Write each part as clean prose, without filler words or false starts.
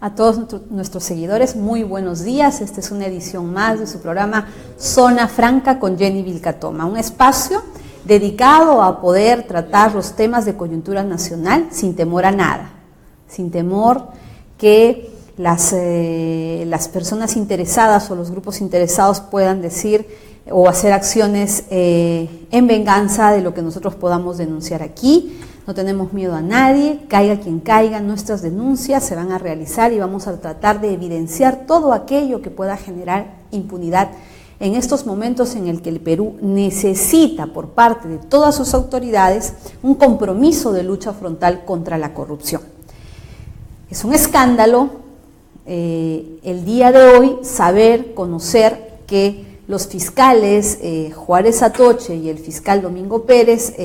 A todos nuestros seguidores, muy buenos días. Esta es una edición más de su programa Zona Franca con Jenny Vilcatoma, un espacio dedicado a poder tratar los temas de coyuntura nacional sin temor a nada, sin temor que las personas interesadas o los grupos interesados puedan decir o hacer acciones en venganza de lo que nosotros podamos denunciar aquí. No tenemos miedo a nadie, caiga quien caiga, nuestras denuncias se van a realizar y vamos a tratar de evidenciar todo aquello que pueda generar impunidad en estos momentos en el que el Perú necesita por parte de todas sus autoridades un compromiso de lucha frontal contra la corrupción. Es un escándalo el día de hoy conocer que los fiscales Juárez Atoche y el fiscal Domingo Pérez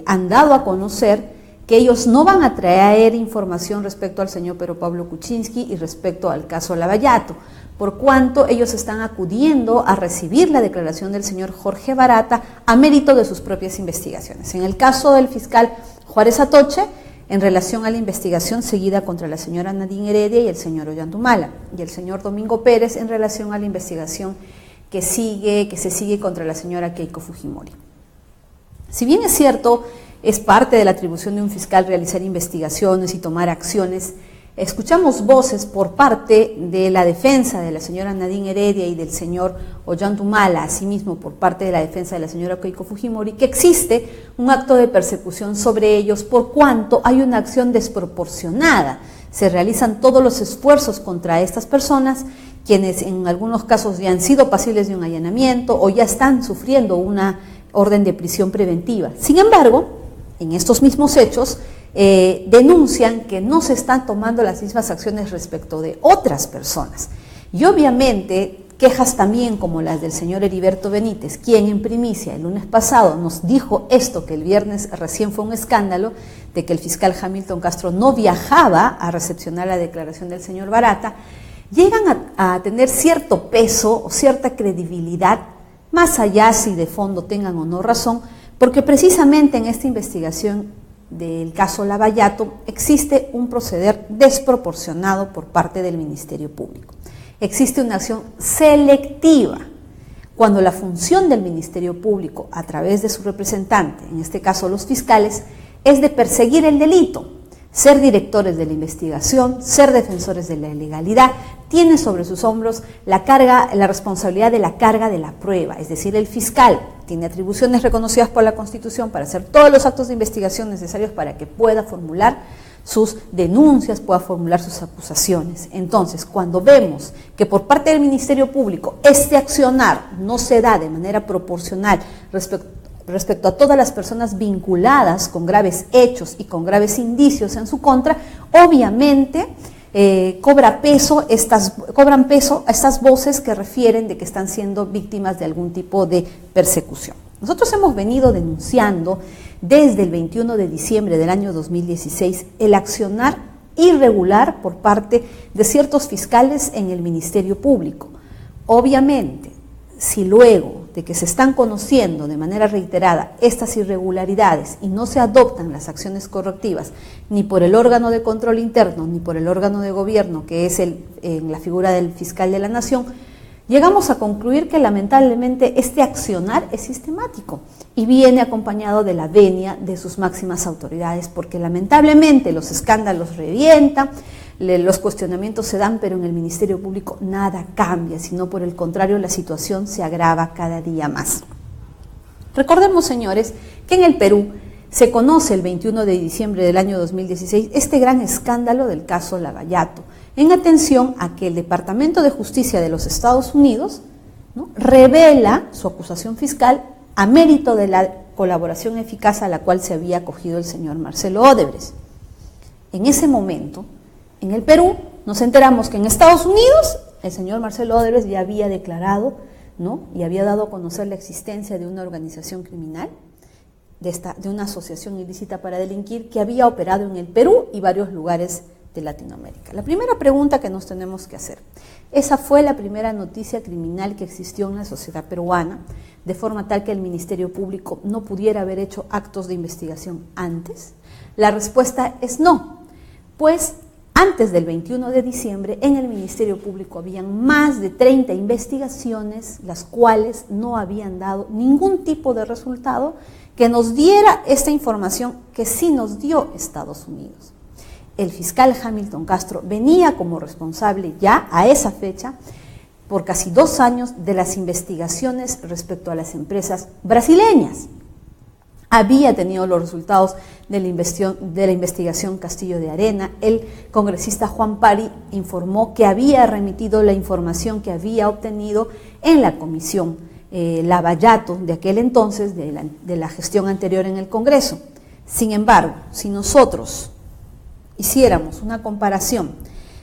han dado a conocer que ellos no van a traer información respecto al señor Pedro Pablo Kuczynski y respecto al caso Lavallato, por cuanto ellos están acudiendo a recibir la declaración del señor Jorge Barata a mérito de sus propias investigaciones. En el caso del fiscal Juárez Atoche, en relación a la investigación seguida contra la señora Nadine Heredia y el señor Ollantumala, y el señor Domingo Pérez en relación a la investigación que se sigue contra la señora Keiko Fujimori. Si bien es cierto, es parte de la atribución de un fiscal realizar investigaciones y tomar acciones, escuchamos voces por parte de la defensa de la señora Nadine Heredia y del señor Ollantumala, asimismo por parte de la defensa de la señora Keiko Fujimori, que existe un acto de persecución sobre ellos por cuanto hay una acción desproporcionada. Se realizan todos los esfuerzos contra estas personas, quienes en algunos casos ya han sido pasibles de un allanamiento o ya están sufriendo una orden de prisión preventiva. Sin embargo, en estos mismos hechos, denuncian que no se están tomando las mismas acciones respecto de otras personas. Y obviamente, quejas también como las del señor Heriberto Benítez, quien en primicia el lunes pasado nos dijo esto que el viernes recién fue un escándalo, de que el fiscal Hamilton Castro no viajaba a recepcionar la declaración del señor Barata, llegan a tener cierto peso o cierta credibilidad, más allá si de fondo tengan o no razón, porque precisamente en esta investigación del caso Lavallato existe un proceder desproporcionado por parte del Ministerio Público. Existe una acción selectiva, cuando la función del Ministerio Público, a través de su representante, en este caso los fiscales, es de perseguir el delito, ser directores de la investigación, ser defensores de la legalidad, tiene sobre sus hombros la responsabilidad de la carga de la prueba, es decir, el fiscal tiene atribuciones reconocidas por la Constitución para hacer todos los actos de investigación necesarios para que pueda formular sus denuncias, pueda formular sus acusaciones. Entonces, cuando vemos que por parte del Ministerio Público este accionar no se da de manera proporcional respecto a todas las personas vinculadas con graves hechos y con graves indicios en su contra, obviamente cobran peso estas voces que refieren de que están siendo víctimas de algún tipo de persecución. Nosotros hemos venido denunciando desde el 21 de diciembre del año 2016 el accionar irregular por parte de ciertos fiscales en el Ministerio Público. Obviamente, si luego de que se están conociendo de manera reiterada estas irregularidades y no se adoptan las acciones correctivas ni por el órgano de control interno ni por el órgano de gobierno, que es en la figura del fiscal de la Nación, llegamos a concluir que lamentablemente este accionar es sistemático y viene acompañado de la venia de sus máximas autoridades, porque lamentablemente los escándalos revientan, los cuestionamientos se dan, pero en el Ministerio Público nada cambia, sino por el contrario la situación se agrava cada día más. Recordemos, señores, que en el Perú se conoce el 21 de diciembre del año 2016 este gran escándalo del caso Lavallato, en atención a que el Departamento de Justicia de los Estados Unidos, ¿no?, revela su acusación fiscal a mérito de la colaboración eficaz a la cual se había acogido el señor Marcelo Odebrecht. En ese momento, en el Perú, nos enteramos que en Estados Unidos el señor Marcelo Odebrecht ya había declarado, ¿no?, y había dado a conocer la existencia de una organización criminal, de una asociación ilícita para delinquir que había operado en el Perú y varios lugares de Latinoamérica. La primera pregunta que nos tenemos que hacer, esa fue la primera noticia criminal que existió en la sociedad peruana, de forma tal que el Ministerio Público no pudiera haber hecho actos de investigación antes. La respuesta es no, pues Antes del 21 de diciembre, en el Ministerio Público habían más de 30 investigaciones, las cuales no habían dado ningún tipo de resultado que nos diera esta información que sí nos dio Estados Unidos. El fiscal Hamilton Castro venía como responsable ya a esa fecha por casi 2 años de las investigaciones respecto a las empresas brasileñas. Había tenido los resultados de la investigación Castillo de Arena. El congresista Juan Pari informó que había remitido la información que había obtenido en la comisión Lavallato de aquel entonces, de la gestión anterior en el Congreso. Sin embargo, si nosotros hiciéramos una comparación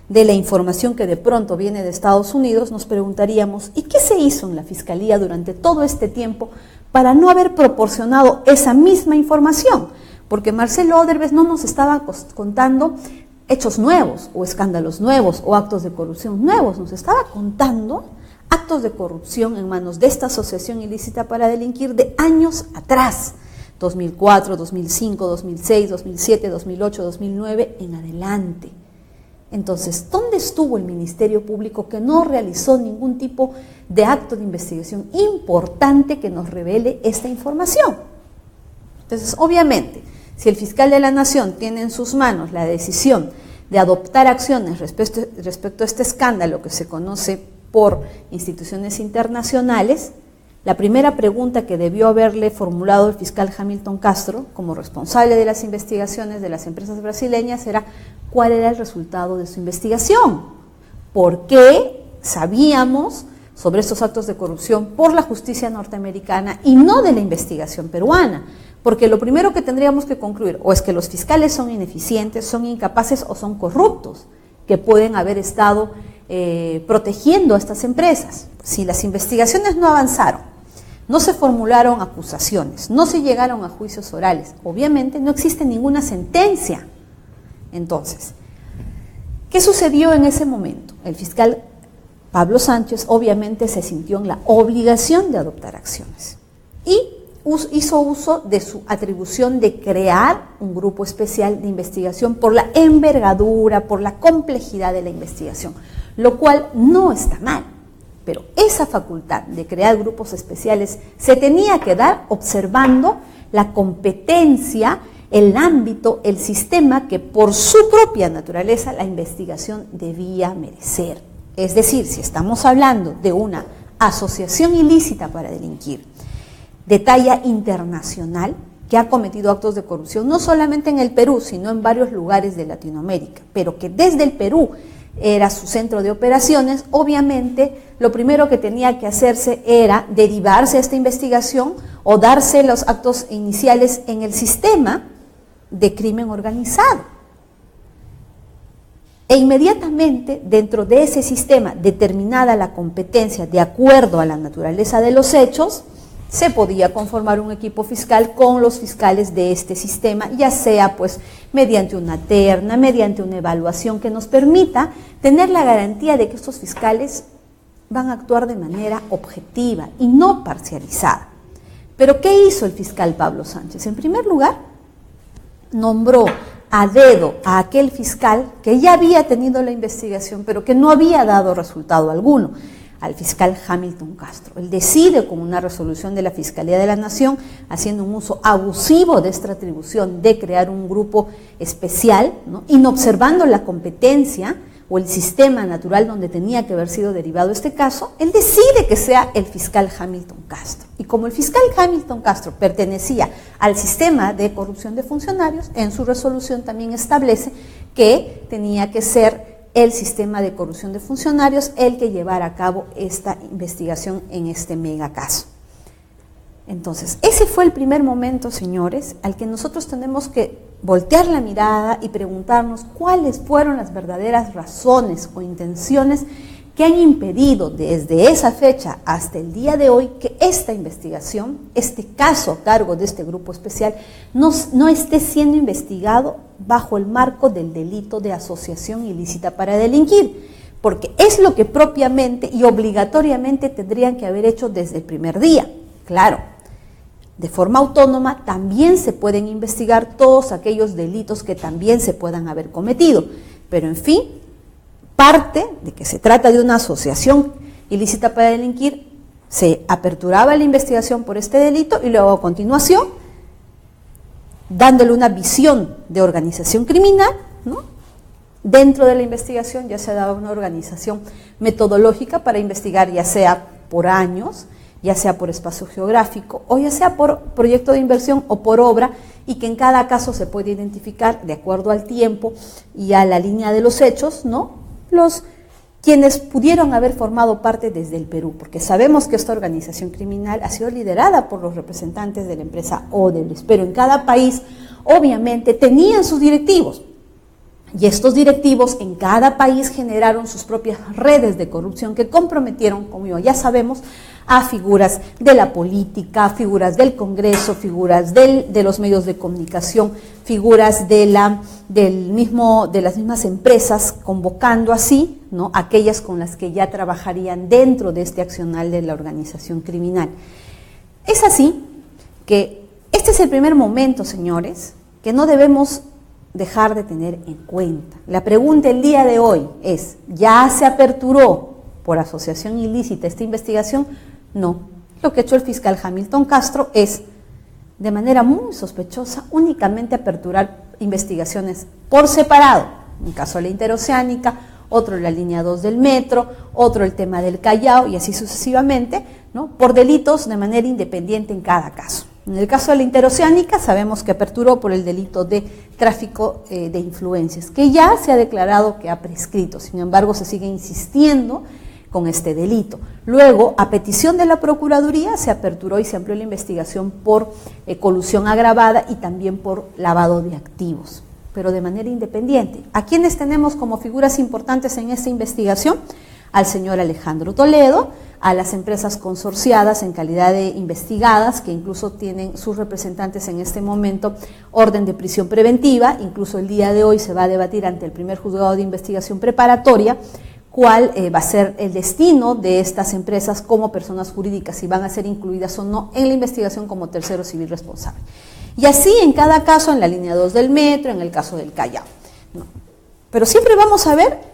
de la información que de pronto viene de Estados Unidos, nos preguntaríamos, ¿y qué se hizo en la Fiscalía durante todo este tiempo para no haber proporcionado esa misma información? Porque Marcelo Odebrecht no nos estaba contando hechos nuevos, o escándalos nuevos, o actos de corrupción nuevos, nos estaba contando actos de corrupción en manos de esta asociación ilícita para delinquir de años atrás, 2004, 2005, 2006, 2007, 2008, 2009, en adelante. Entonces, ¿dónde estuvo el Ministerio Público que no realizó ningún tipo de acto de investigación importante que nos revele esta información? Entonces, obviamente, si el fiscal de la Nación tiene en sus manos la decisión de adoptar acciones respecto a este escándalo que se conoce por instituciones internacionales, la primera pregunta que debió haberle formulado el fiscal Hamilton Castro, como responsable de las investigaciones de las empresas brasileñas, era cuál era el resultado de su investigación. ¿Por qué sabíamos sobre estos actos de corrupción por la justicia norteamericana y no de la investigación peruana? Porque lo primero que tendríamos que concluir o es que los fiscales son ineficientes, son incapaces o son corruptos, que pueden haber estado protegiendo a estas empresas. Si las investigaciones no avanzaron, no se formularon acusaciones, no se llegaron a juicios orales, obviamente no existe ninguna sentencia. Entonces, ¿qué sucedió en ese momento? El fiscal Pablo Sánchez obviamente se sintió en la obligación de adoptar acciones y hizo uso de su atribución de crear un grupo especial de investigación por la envergadura, por la complejidad de la investigación, lo cual no está mal. Pero esa facultad de crear grupos especiales se tenía que dar observando la competencia, el ámbito, el sistema que por su propia naturaleza la investigación debía merecer. Es decir, si estamos hablando de una asociación ilícita para delinquir de talla internacional que ha cometido actos de corrupción no solamente en el Perú, sino en varios lugares de Latinoamérica, pero que desde el Perú era su centro de operaciones, obviamente lo primero que tenía que hacerse era derivarse a esta investigación o darse los actos iniciales en el sistema de crimen organizado. E inmediatamente dentro de ese sistema, determinada la competencia de acuerdo a la naturaleza de los hechos, se podía conformar un equipo fiscal con los fiscales de este sistema, ya sea pues mediante una terna, mediante una evaluación que nos permita tener la garantía de que estos fiscales van a actuar de manera objetiva y no parcializada. Pero ¿qué hizo el fiscal Pablo Sánchez? En primer lugar, nombró a dedo a aquel fiscal que ya había tenido la investigación, pero que no había dado resultado alguno, al fiscal Hamilton Castro. Él decide con una resolución de la Fiscalía de la Nación, haciendo un uso abusivo de esta atribución de crear un grupo especial, ¿no?, inobservando la competencia o el sistema natural donde tenía que haber sido derivado este caso. Él decide que sea el fiscal Hamilton Castro. Y como el fiscal Hamilton Castro pertenecía al sistema de corrupción de funcionarios, en su resolución también establece que tenía que ser el sistema de corrupción de funcionarios el que llevara a cabo esta investigación en este mega caso. Entonces, ese fue el primer momento, señores, al que nosotros tenemos que voltear la mirada y preguntarnos cuáles fueron las verdaderas razones o intenciones que han impedido desde esa fecha hasta el día de hoy que esta investigación, este caso a cargo de este grupo especial, no esté siendo investigado bajo el marco del delito de asociación ilícita para delinquir, porque es lo que propiamente y obligatoriamente tendrían que haber hecho desde el primer día. Claro, de forma autónoma también se pueden investigar todos aquellos delitos que también se puedan haber cometido, Pero en fin, parte de que se trata de una asociación ilícita para delinquir, se aperturaba la investigación por este delito y luego a continuación, dándole una visión de organización criminal, ¿no? Dentro de la investigación ya se daba una organización metodológica para investigar, ya sea por años, ya sea por espacio geográfico, o ya sea por proyecto de inversión o por obra, y que en cada caso se puede identificar, de acuerdo al tiempo y a la línea de los hechos, ¿no? Quienes pudieron haber formado parte desde el Perú, porque sabemos que esta organización criminal ha sido liderada por los representantes de la empresa Odebrecht, pero en cada país, obviamente, tenían sus directivos. Y estos directivos en cada país generaron sus propias redes de corrupción que comprometieron, como ya sabemos, a figuras de la política, figuras del Congreso, figuras de los medios de comunicación, figuras de las mismas empresas, convocando así, ¿no?, aquellas con las que ya trabajarían dentro de este accionar de la organización criminal. Es así que este es el primer momento, señores, que no debemos dejar de tener en cuenta. La pregunta el día de hoy es, ¿ya se aperturó por asociación ilícita esta investigación? No. Lo que ha hecho el fiscal Hamilton Castro es, de manera muy sospechosa, únicamente aperturar investigaciones por separado. Un caso de la Interoceánica, otro la línea 2 del metro, otro el tema del Callao y así sucesivamente, ¿no?, por delitos de manera independiente en cada caso. En el caso de la Interoceánica sabemos que aperturó por el delito de tráfico de influencias, que ya se ha declarado que ha prescrito, sin embargo se sigue insistiendo con este delito. Luego, a petición de la Procuraduría, se aperturó y se amplió la investigación por colusión agravada y también por lavado de activos, pero de manera independiente. ¿A quiénes tenemos como figuras importantes en esta investigación? Al señor Alejandro Toledo, a las empresas consorciadas en calidad de investigadas, que incluso tienen sus representantes en este momento orden de prisión preventiva. Incluso el día de hoy se va a debatir ante el primer juzgado de investigación preparatoria cuál va a ser el destino de estas empresas como personas jurídicas, si van a ser incluidas o no en la investigación como tercero civil responsable. Y así en cada caso, en la línea 2 del metro, en el caso del Callao, ¿no? Pero siempre vamos a ver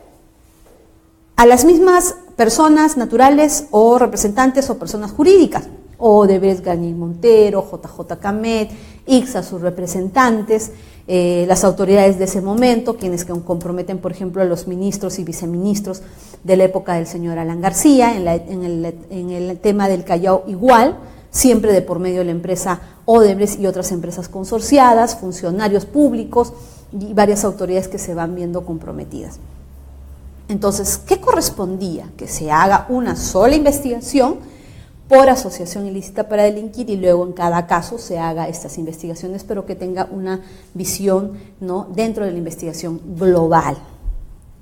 a las mismas personas naturales o representantes o personas jurídicas, Odebrecht, Garnier Montero, JJ Camet, ICSA, sus representantes, las autoridades de ese momento, quienes comprometen, por ejemplo, a los ministros y viceministros de la época del señor Alan García, en el tema del Callao igual, siempre de por medio de la empresa Odebrecht y otras empresas consorciadas, funcionarios públicos y varias autoridades que se van viendo comprometidas. Entonces, ¿qué correspondía? Que se haga una sola investigación por asociación ilícita para delinquir y luego en cada caso se haga estas investigaciones, pero que tenga una visión, ¿no?, dentro de la investigación global.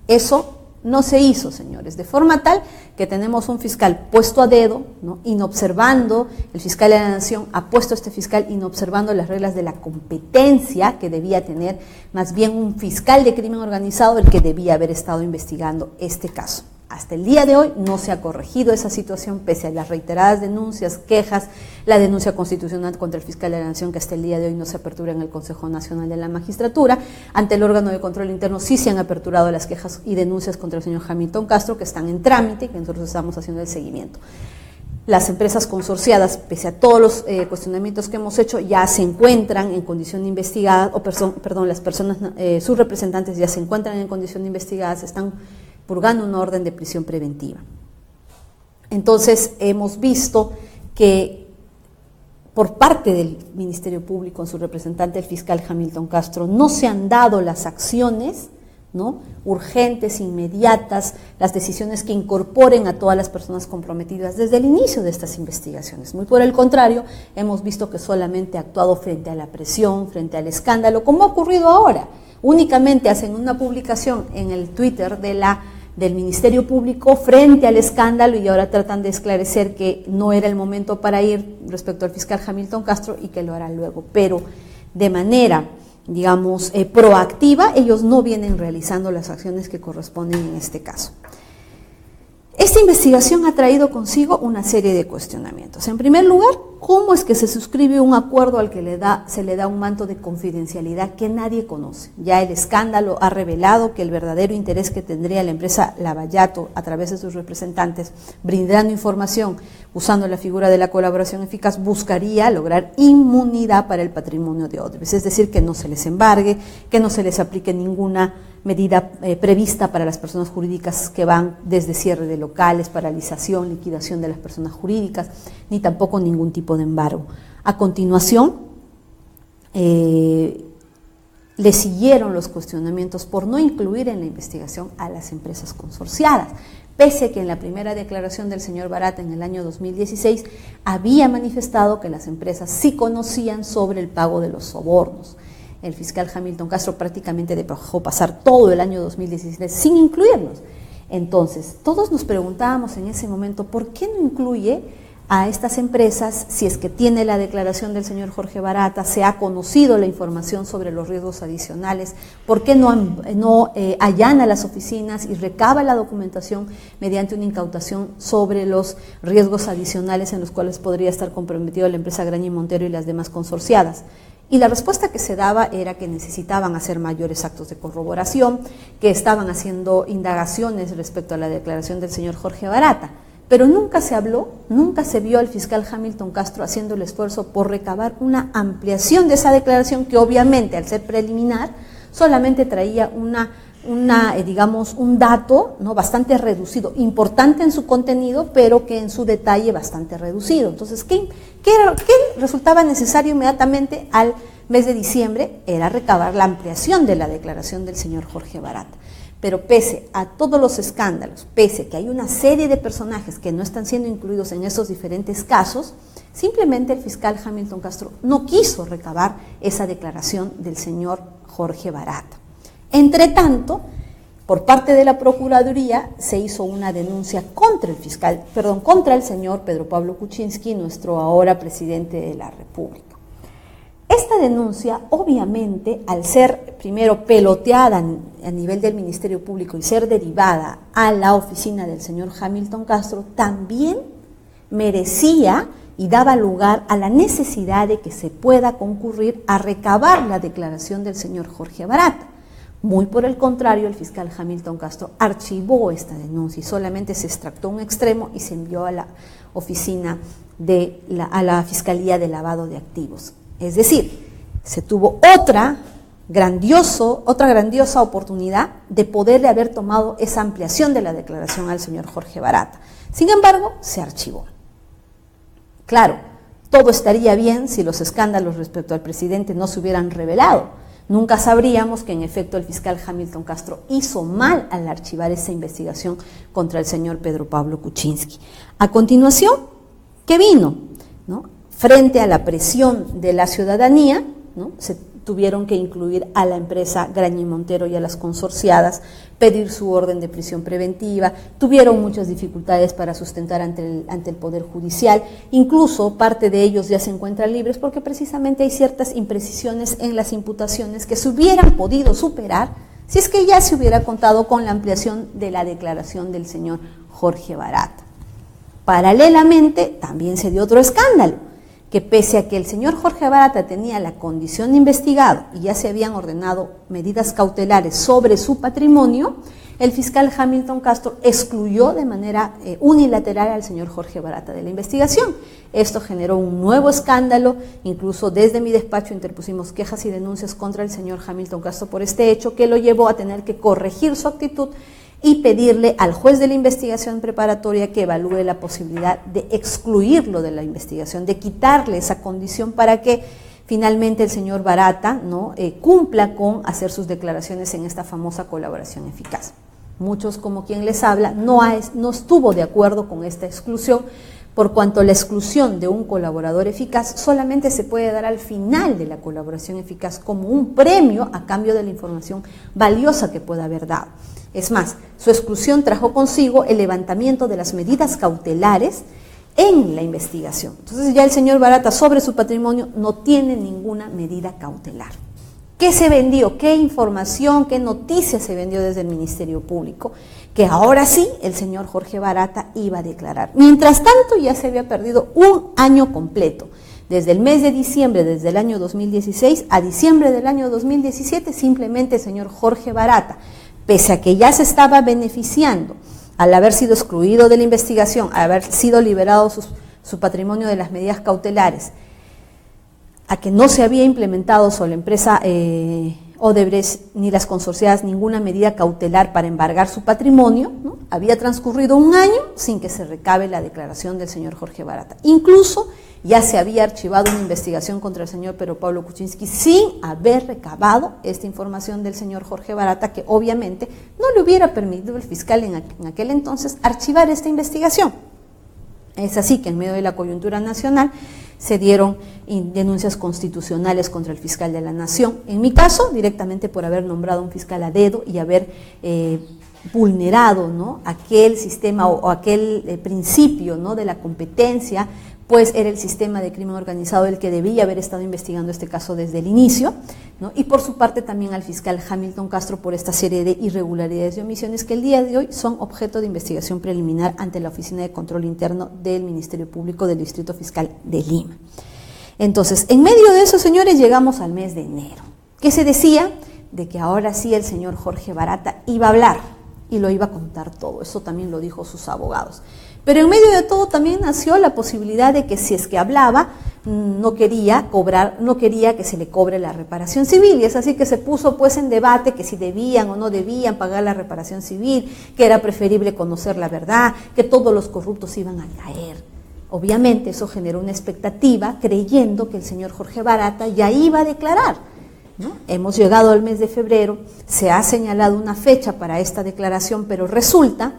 Eso no se hizo, señores, de forma tal que tenemos un fiscal puesto a dedo, ¿no?, inobservando, el fiscal de la Nación ha puesto a este fiscal inobservando las reglas de la competencia que debía tener más bien un fiscal de crimen organizado, el que debía haber estado investigando este caso. Hasta el día de hoy no se ha corregido esa situación, pese a las reiteradas denuncias, quejas, la denuncia constitucional contra el fiscal de la Nación, que hasta el día de hoy no se apertura en el Consejo Nacional de la Magistratura. Ante el órgano de control interno sí se han aperturado las quejas y denuncias contra el señor Hamilton Castro, que están en trámite y que nosotros estamos haciendo el seguimiento. Las empresas consorciadas, pese a todos los cuestionamientos que hemos hecho, ya se encuentran en condición de investigadas, las personas, sus representantes ya se encuentran en condición de investigadas, están purgando una orden de prisión preventiva. Entonces, hemos visto que por parte del Ministerio Público, en su representante, el fiscal Hamilton Castro, no se han dado las acciones, ¿no?, urgentes, inmediatas, las decisiones que incorporen a todas las personas comprometidas desde el inicio de estas investigaciones. Muy por el contrario, hemos visto que solamente ha actuado frente a la presión, frente al escándalo, como ha ocurrido ahora. Únicamente hacen una publicación en el Twitter del Ministerio Público frente al escándalo y ahora tratan de esclarecer que no era el momento para ir respecto al fiscal Hamilton Castro y que lo hará luego. Pero de manera, digamos, proactiva, ellos no vienen realizando las acciones que corresponden en este caso. Esta Esta investigación ha traído consigo una serie de cuestionamientos. En primer lugar, ¿cómo es que se suscribe un acuerdo al que se le da un manto de confidencialidad que nadie conoce? Ya el escándalo ha revelado que el verdadero interés que tendría la empresa Lavallato a través de sus representantes brindando información usando la figura de la colaboración eficaz buscaría lograr inmunidad para el patrimonio de Odebrecht, es decir, que no se les embargue, que no se les aplique ninguna medida prevista para las personas jurídicas que van desde cierre de locales, paralización, liquidación de las personas jurídicas, ni tampoco ningún tipo de embargo. A continuación, le siguieron los cuestionamientos por no incluir en la investigación a las empresas consorciadas, pese a que en la primera declaración del señor Barata en el año 2016 había manifestado que las empresas sí conocían sobre el pago de los sobornos. El fiscal Hamilton Castro prácticamente dejó pasar todo el año 2017 sin incluirlos. Entonces, todos nos preguntábamos en ese momento, ¿por qué no incluye a estas empresas si es que tiene la declaración del señor Jorge Barata, se ha conocido la información sobre los riesgos adicionales? ¿Por qué no allana las oficinas y recaba la documentación mediante una incautación sobre los riesgos adicionales en los cuales podría estar comprometido la empresa Graña y Montero y las demás consorciadas? Y la respuesta que se daba era que necesitaban hacer mayores actos de corroboración, que estaban haciendo indagaciones respecto a la declaración del señor Jorge Barata. Pero nunca se habló, nunca se vio al fiscal Hamilton Castro haciendo el esfuerzo por recabar una ampliación de esa declaración que obviamente al ser preliminar solamente traía digamos, un dato, ¿no?, bastante reducido, importante en su contenido, pero que en su detalle bastante reducido. Entonces, ¿qué resultaba necesario inmediatamente al mes de diciembre? Era recabar la ampliación de la declaración del señor Jorge Barata. Pero pese a todos los escándalos, pese a que hay una serie de personajes que no están siendo incluidos en esos diferentes casos, simplemente el fiscal Hamilton Castro no quiso recabar esa declaración del señor Jorge Barata. Entre tanto, por parte de la Procuraduría se hizo una denuncia contra el señor Pedro Pablo Kuczynski, nuestro ahora presidente de la República. Esta denuncia, obviamente, al ser primero peloteada a nivel del Ministerio Público y ser derivada a la oficina del señor Hamilton Castro, también merecía y daba lugar a la necesidad de que se pueda concurrir a recabar la declaración del señor Jorge Barata. Muy por el contrario, el fiscal Hamilton Castro archivó esta denuncia y solamente se extractó un extremo y se envió a la oficina a la Fiscalía de Lavado de Activos. Es decir, se tuvo otra grandiosa oportunidad de poderle haber tomado esa ampliación de la declaración al señor Jorge Barata. Sin embargo, se archivó. Claro, todo estaría bien si los escándalos respecto al presidente no se hubieran revelado. Nunca sabríamos que en efecto el fiscal Hamilton Castro hizo mal al archivar esa investigación contra el señor Pedro Pablo Kuczynski. A continuación, ¿qué vino? ¿No? Frente a la presión de la ciudadanía, ¿no?, se tuvieron que incluir a la empresa Graña y Montero y a las consorciadas, pedir su orden de prisión preventiva, tuvieron muchas dificultades para sustentar ante el Poder Judicial, incluso parte de ellos ya se encuentran libres porque precisamente hay ciertas imprecisiones en las imputaciones que se hubieran podido superar si es que ya se hubiera contado con la ampliación de la declaración del señor Jorge Barata. Paralelamente, también se dio otro escándalo, que pese a que el señor Jorge Barata tenía la condición de investigado y ya se habían ordenado medidas cautelares sobre su patrimonio, el fiscal Hamilton Castro excluyó de manera unilateral al señor Jorge Barata de la investigación. Esto generó un nuevo escándalo, incluso desde mi despacho interpusimos quejas y denuncias contra el señor Hamilton Castro por este hecho, que lo llevó a tener que corregir su actitud y pedirle al juez de la investigación preparatoria que evalúe la posibilidad de excluirlo de la investigación, de quitarle esa condición para que finalmente el señor Barata, ¿no?, cumpla con hacer sus declaraciones en esta famosa colaboración eficaz. Muchos, como quien les habla, no estuvo de acuerdo con esta exclusión, por cuanto la exclusión de un colaborador eficaz solamente se puede dar al final de la colaboración eficaz como un premio a cambio de la información valiosa que pueda haber dado. Es más, su exclusión trajo consigo el levantamiento de las medidas cautelares en la investigación. Entonces ya el señor Barata sobre su patrimonio no tiene ninguna medida cautelar. ¿Qué se vendió? ¿Qué información, qué noticias se vendió desde el Ministerio Público? que ahora sí el señor Jorge Barata iba a declarar. Mientras tanto ya se había perdido un año completo, desde el mes de diciembre, desde el año 2016 a diciembre del año 2017, simplemente el señor Jorge Barata, pese a que ya se estaba beneficiando al haber sido excluido de la investigación, al haber sido liberado su patrimonio de las medidas cautelares, a que no se había implementado sobre la empresa Odebrecht ni las consorciadas ninguna medida cautelar para embargar su patrimonio, ¿no? Había transcurrido un año sin que se recabe la declaración del señor Jorge Barata. Incluso ya se había archivado una investigación contra el señor Pedro Pablo Kuczynski sin haber recabado esta información del señor Jorge Barata, que obviamente no le hubiera permitido el fiscal en aquel entonces archivar esta investigación. Es así que en medio de la coyuntura nacional se dieron denuncias constitucionales contra el fiscal de la Nación, en mi caso directamente por haber nombrado un fiscal a dedo y haber vulnerado, ¿no?, aquel sistema o aquel principio, ¿no?, de la competencia, pues era el sistema de crimen organizado el que debía haber estado investigando este caso desde el inicio, ¿no? Y por su parte también al fiscal Hamilton Castro por esta serie de irregularidades y omisiones que el día de hoy son objeto de investigación preliminar ante la Oficina de Control Interno del Ministerio Público del Distrito Fiscal de Lima. Entonces, en medio de eso, señores, llegamos al mes de enero, que se decía de que ahora sí el señor Jorge Barata iba a hablar y lo iba a contar todo. Eso también lo dijo sus abogados. Pero en medio de todo también nació la posibilidad de que si es que hablaba, no quería que se le cobre la reparación civil, y es así que se puso pues en debate que si debían o no debían pagar la reparación civil, que era preferible conocer la verdad, que todos los corruptos iban a caer. Obviamente eso generó una expectativa creyendo que el señor Jorge Barata ya iba a declarar, ¿no? Hemos llegado al mes de febrero, se ha señalado una fecha para esta declaración, pero resulta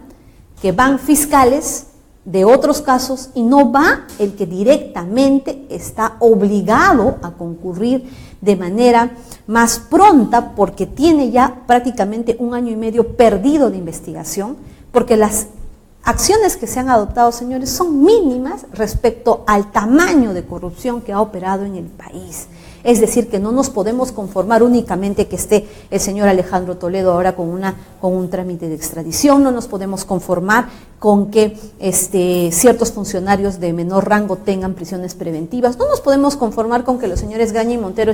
que van fiscales de otros casos y no va el que directamente está obligado a concurrir de manera más pronta porque tiene ya prácticamente un año y medio perdido de investigación, porque las acciones que se han adoptado, señores, son mínimas respecto al tamaño de corrupción que ha operado en el país. Es decir, que no nos podemos conformar únicamente que esté el señor Alejandro Toledo ahora con un trámite de extradición, no nos podemos conformar con que ciertos funcionarios de menor rango tengan prisiones preventivas, no nos podemos conformar con que los señores Graña y Montero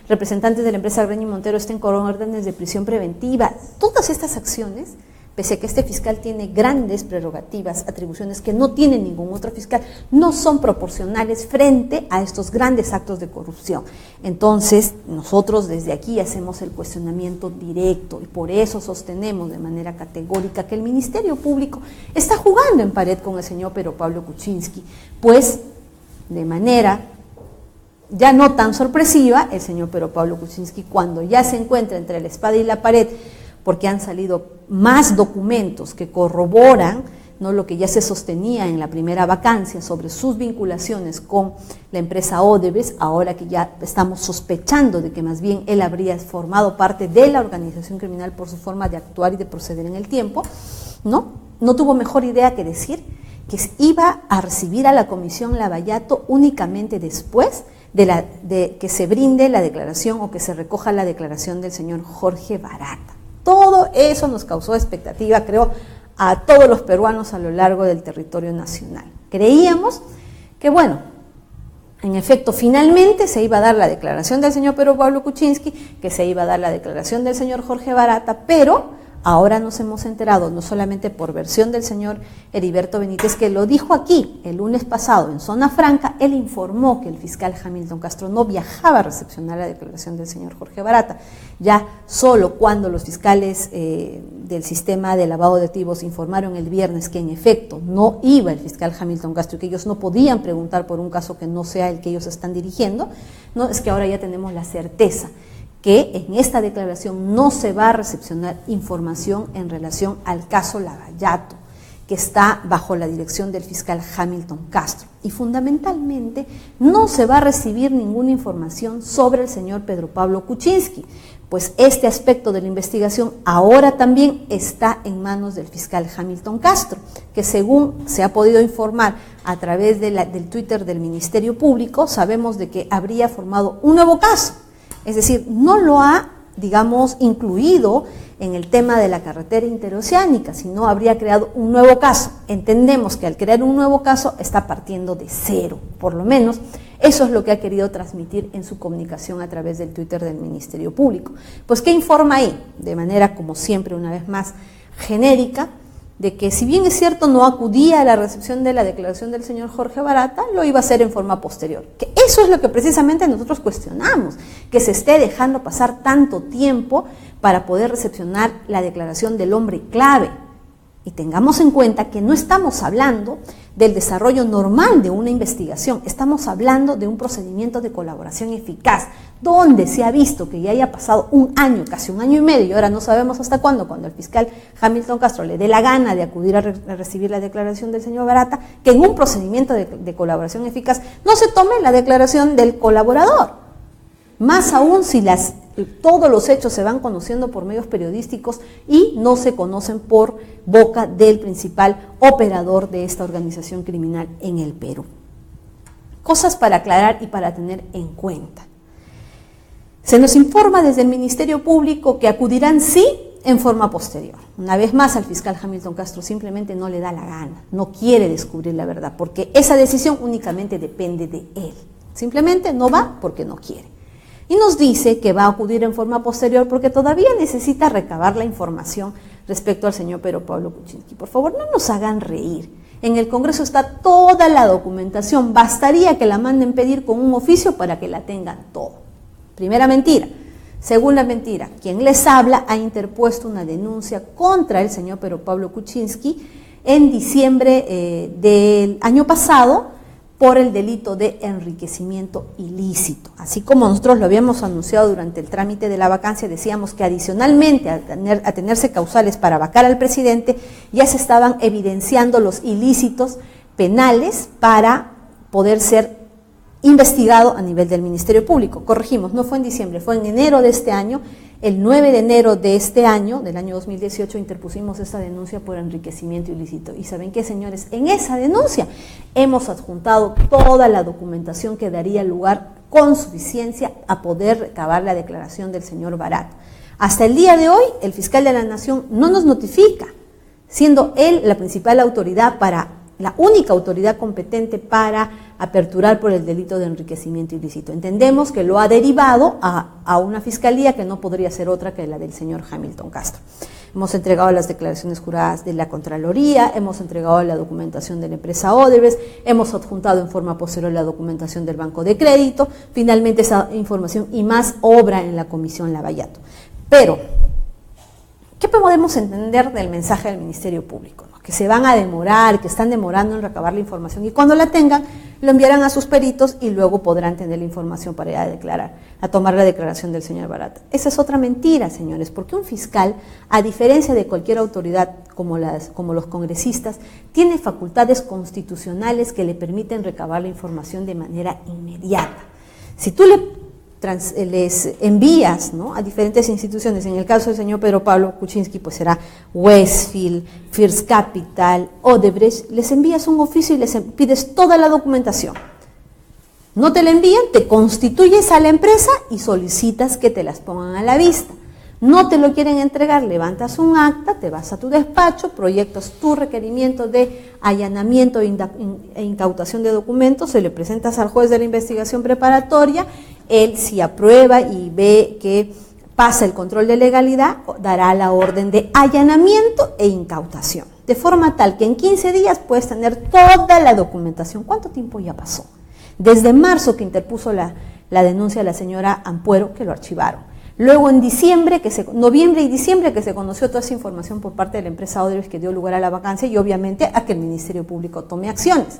representantes de la empresa Graña y Montero estén con órdenes de prisión preventiva. Todas estas acciones, pese a que este fiscal tiene grandes prerrogativas, atribuciones que no tiene ningún otro fiscal, no son proporcionales frente a estos grandes actos de corrupción. Entonces, nosotros desde aquí hacemos el cuestionamiento directo y por eso sostenemos de manera categórica que el Ministerio Público está jugando en pared con el señor Pedro Pablo Kuczynski, pues de manera ya no tan sorpresiva, el señor Pedro Pablo Kuczynski, cuando ya se encuentra entre la espada y la pared, porque han salido más documentos que corroboran, ¿no?, lo que ya se sostenía en la primera vacancia sobre sus vinculaciones con la empresa Odebrecht, ahora que ya estamos sospechando de que más bien él habría formado parte de la organización criminal por su forma de actuar y de proceder en el tiempo, no tuvo mejor idea que decir que iba a recibir a la Comisión Lavallato únicamente después de que se brinde la declaración o que se recoja la declaración del señor Jorge Barata. Todo eso nos causó expectativa, creo, a todos los peruanos a lo largo del territorio nacional. Creíamos que, bueno, en efecto, finalmente se iba a dar la declaración del señor Pedro Pablo Kuczynski, que se iba a dar la declaración del señor Jorge Barata, pero ahora nos hemos enterado, no solamente por versión del señor Heriberto Benítez, que lo dijo aquí el lunes pasado en Zona Franca, él informó que el fiscal Hamilton Castro no viajaba a recepcionar la declaración del señor Jorge Barata, ya solo cuando los fiscales del sistema de lavado de activos informaron el viernes que en efecto no iba el fiscal Hamilton Castro y que ellos no podían preguntar por un caso que no sea el que ellos están dirigiendo, ¿no? Es que ahora ya tenemos la certeza que en esta declaración no se va a recepcionar información en relación al caso Lavallato, que está bajo la dirección del fiscal Hamilton Castro. Y fundamentalmente no se va a recibir ninguna información sobre el señor Pedro Pablo Kuczynski, pues este aspecto de la investigación ahora también está en manos del fiscal Hamilton Castro, que según se ha podido informar a través del Twitter del Ministerio Público, sabemos de que habría formado un nuevo caso. Es decir, no lo ha, digamos, incluido en el tema de la carretera interoceánica, si no habría creado un nuevo caso. Entendemos que al crear un nuevo caso está partiendo de cero, por lo menos eso es lo que ha querido transmitir en su comunicación a través del Twitter del Ministerio Público. Pues, ¿qué informa ahí? De manera, como siempre, una vez más, genérica, de que si bien es cierto no acudía a la recepción de la declaración del señor Jorge Barata, lo iba a hacer en forma posterior. Que eso es lo que precisamente nosotros cuestionamos, que se esté dejando pasar tanto tiempo para poder recepcionar la declaración del hombre clave. Y tengamos en cuenta que no estamos hablando del desarrollo normal de una investigación, estamos hablando de un procedimiento de colaboración eficaz, donde se ha visto que ya haya pasado un año, casi un año y medio, y ahora no sabemos hasta cuándo, cuando el fiscal Hamilton Castro le dé la gana de acudir a recibir la declaración del señor Barata, que en un procedimiento de colaboración eficaz no se tome la declaración del colaborador. Más aún si todos los hechos se van conociendo por medios periodísticos y no se conocen por boca del principal operador de esta organización criminal en el Perú. Cosas para aclarar y para tener en cuenta. Se nos informa desde el Ministerio Público que acudirán sí en forma posterior. Una vez más, al fiscal Hamilton Castro simplemente no le da la gana, no quiere descubrir la verdad, porque esa decisión únicamente depende de él. Simplemente no va porque no quiere. Y nos dice que va a acudir en forma posterior porque todavía necesita recabar la información respecto al señor Pedro Pablo Kuczynski. Por favor, no nos hagan reír. En el Congreso está toda la documentación, bastaría que la manden pedir con un oficio para que la tengan todo. Primera mentira. Segunda mentira, quien les habla ha interpuesto una denuncia contra el señor Pedro Pablo Kuczynski en diciembre del año pasado, por el delito de enriquecimiento ilícito. Así como nosotros lo habíamos anunciado durante el trámite de la vacancia, decíamos que adicionalmente a tenerse causales para vacar al presidente, ya se estaban evidenciando los ilícitos penales para poder ser investigado a nivel del Ministerio Público. Corregimos, no fue en diciembre, fue en enero de este año. El 9 de enero de este año, del año 2018, interpusimos esta denuncia por enriquecimiento ilícito. ¿Y saben qué, señores? En esa denuncia hemos adjuntado toda la documentación que daría lugar con suficiencia a poder recabar la declaración del señor Barata. Hasta el día de hoy, el fiscal de la Nación no nos notifica, siendo él la principal autoridad la única autoridad competente para aperturar por el delito de enriquecimiento ilícito. Entendemos que lo ha derivado a una fiscalía que no podría ser otra que la del señor Hamilton Castro. Hemos entregado las declaraciones juradas de la Contraloría, hemos entregado la documentación de la empresa Odebrecht, hemos adjuntado en forma posterior la documentación del Banco de Crédito, finalmente esa información y más obra en la Comisión Lavallato. Pero, ¿qué podemos entender del mensaje del Ministerio Público? Que se van a demorar, que están demorando en recabar la información y cuando la tengan lo enviarán a sus peritos y luego podrán tener la información para ir a declarar, a tomar la declaración del señor Barata. Esa es otra mentira, señores, porque un fiscal, a diferencia de cualquier autoridad como los congresistas, tiene facultades constitucionales que le permiten recabar la información de manera inmediata. Si tú les envías, ¿no?, a diferentes instituciones, en el caso del señor Pedro Pablo Kuczynski, pues será Westfield, First Capital, Odebrecht, les envías un oficio y les pides toda la documentación. No te la envían, te constituyes a la empresa y solicitas que te las pongan a la vista. No te lo quieren entregar, levantas un acta, te vas a tu despacho, proyectas tu requerimiento de allanamiento e incautación de documentos, se le presentas al juez de la investigación preparatoria, él si aprueba y ve que pasa el control de legalidad, dará la orden de allanamiento e incautación, de forma tal que en 15 días puedes tener toda la documentación. ¿Cuánto tiempo ya pasó? Desde marzo que interpuso la denuncia de la señora Ampuero, que lo archivaron. Luego en noviembre y diciembre que se conoció toda esa información por parte de la empresa Odebrecht que dio lugar a la vacancia y obviamente a que el Ministerio Público tome acciones.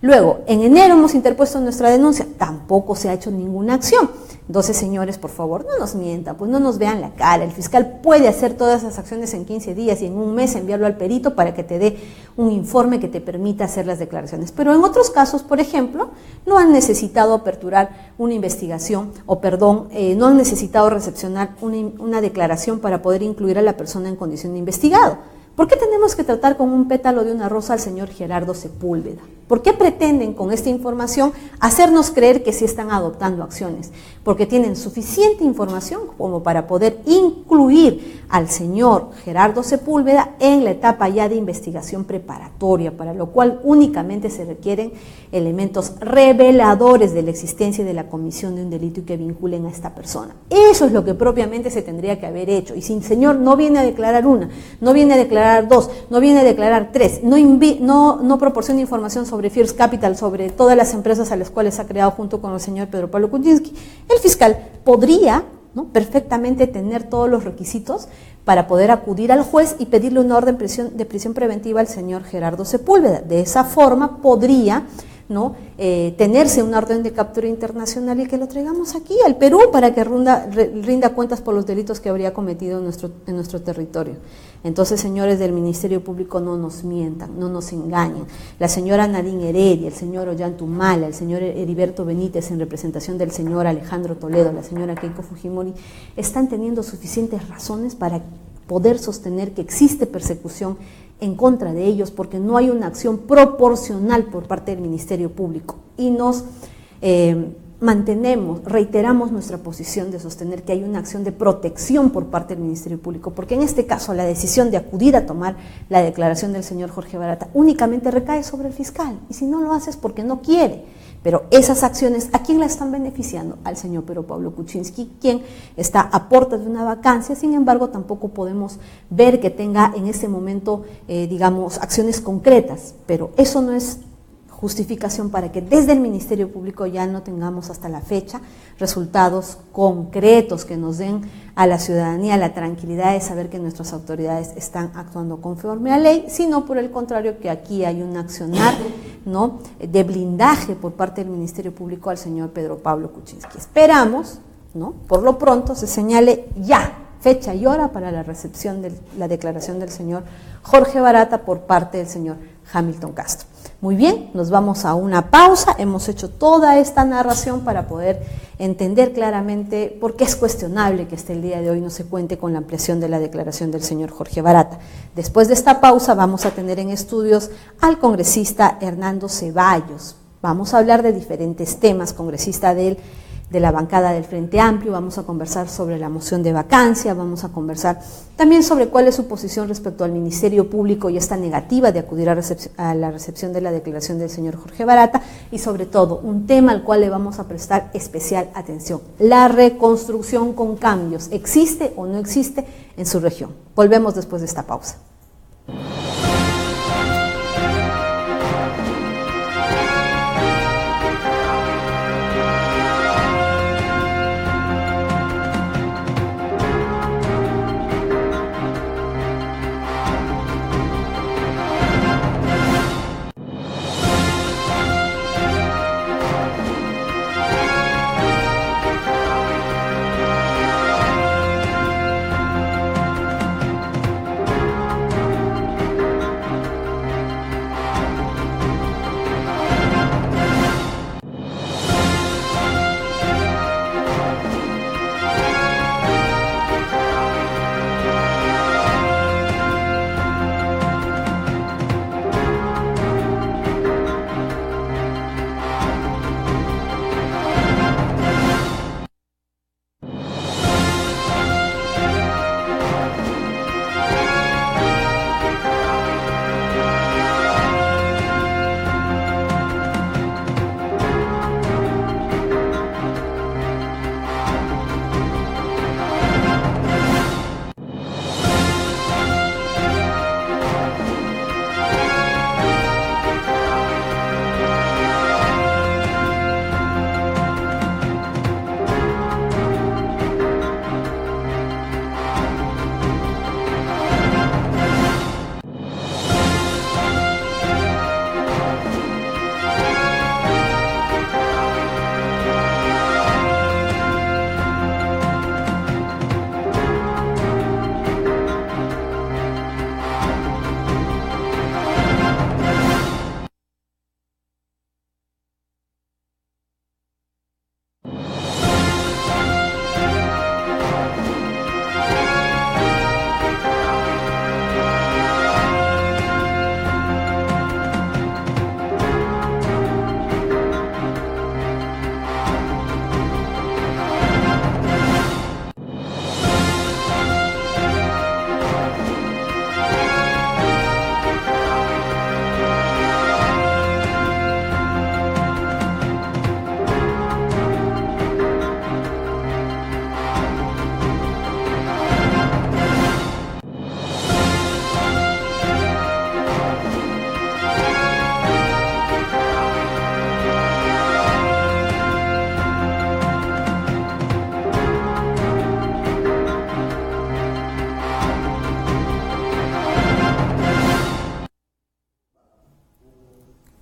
Luego, en enero hemos interpuesto nuestra denuncia, tampoco se ha hecho ninguna acción. Entonces, señores, por favor, no nos mientan, pues no nos vean la cara. El fiscal puede hacer todas esas acciones en 15 días y en un mes enviarlo al perito para que te dé un informe que te permita hacer las declaraciones. Pero en otros casos, por ejemplo, no han necesitado aperturar una investigación no han necesitado recepcionar una declaración para poder incluir a la persona en condición de investigado. ¿Por qué tenemos que tratar con un pétalo de una rosa al señor Gerardo Sepúlveda? ¿Por qué pretenden con esta información hacernos creer que sí están adoptando acciones? Porque tienen suficiente información como para poder incluir al señor Gerardo Sepúlveda en la etapa ya de investigación preparatoria, para lo cual únicamente se requieren elementos reveladores de la existencia y de la comisión de un delito y que vinculen a esta persona. Eso es lo que propiamente se tendría que haber hecho. Y si el señor no viene a declarar una, no viene a declarar dos, no viene a declarar tres, no proporciona información sobre First Capital, sobre todas las empresas a las cuales ha creado junto con el señor Pedro Pablo Kuczynski, el fiscal podría, ¿no?, perfectamente tener todos los requisitos para poder acudir al juez y pedirle una orden de prisión preventiva al señor Gerardo Sepúlveda. De esa forma podría, ¿no?, tenerse una orden de captura internacional y que lo traigamos aquí al Perú para que rinda cuentas por los delitos que habría cometido en nuestro territorio. Entonces, señores del Ministerio Público, no nos mientan, no nos engañen. La señora Nadine Heredia, el señor Ollantumala, el señor Heriberto Benítez en representación del señor Alejandro Toledo, la señora Keiko Fujimori, están teniendo suficientes razones para poder sostener que existe persecución en contra de ellos porque no hay una acción proporcional por parte del Ministerio Público. Y nos reiteramos nuestra posición de sostener que hay una acción de protección por parte del Ministerio Público, porque en este caso la decisión de acudir a tomar la declaración del señor Jorge Barata únicamente recae sobre el fiscal, y si no lo hace es porque no quiere. Pero esas acciones, ¿a quién la están beneficiando? Al señor Pedro Pablo Kuczynski, quien está a puertas de una vacancia. Sin embargo, tampoco podemos ver que tenga en este momento, acciones concretas, pero eso no es justificación para que desde el Ministerio Público ya no tengamos hasta la fecha resultados concretos que nos den a la ciudadanía la tranquilidad de saber que nuestras autoridades están actuando conforme a ley, sino por el contrario que aquí hay un accionar, ¿no?, de blindaje por parte del Ministerio Público al señor Pedro Pablo Kuczynski. Esperamos, ¿no?, por lo pronto se señale ya fecha y hora para la recepción de la declaración del señor Jorge Barata por parte del señor Hamilton Castro. Muy bien, nos vamos a una pausa. Hemos hecho toda esta narración para poder entender claramente por qué es cuestionable que hasta el día de hoy no se cuente con la ampliación de la declaración del señor Jorge Barata. Después de esta pausa vamos a tener en estudios al congresista Hernando Ceballos. Vamos a hablar de diferentes temas, congresista de la bancada del Frente Amplio. Vamos a conversar sobre la moción de vacancia, vamos a conversar también sobre cuál es su posición respecto al Ministerio Público y esta negativa de acudir a la recepción de la declaración del señor Jorge Barata, y sobre todo un tema al cual le vamos a prestar especial atención: la reconstrucción con cambios. ¿Existe o no existe en su región? Volvemos después de esta pausa.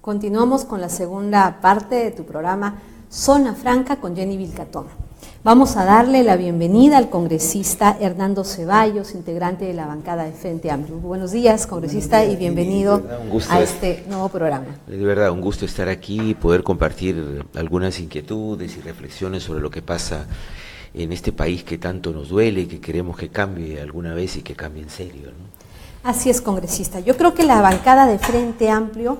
Continuamos con la segunda parte de tu programa Zona Franca con Jenny Vilcatoma. Vamos a darle la bienvenida al congresista Hernando Ceballos, integrante de la bancada de Frente Amplio. Buenos días, congresista, y bienvenido a este nuevo programa. De verdad, un gusto estar aquí y poder compartir algunas inquietudes y reflexiones sobre lo que pasa en este país que tanto nos duele y que queremos que cambie alguna vez y que cambie en serio, ¿no? Así es, congresista. Yo creo que la bancada de Frente Amplio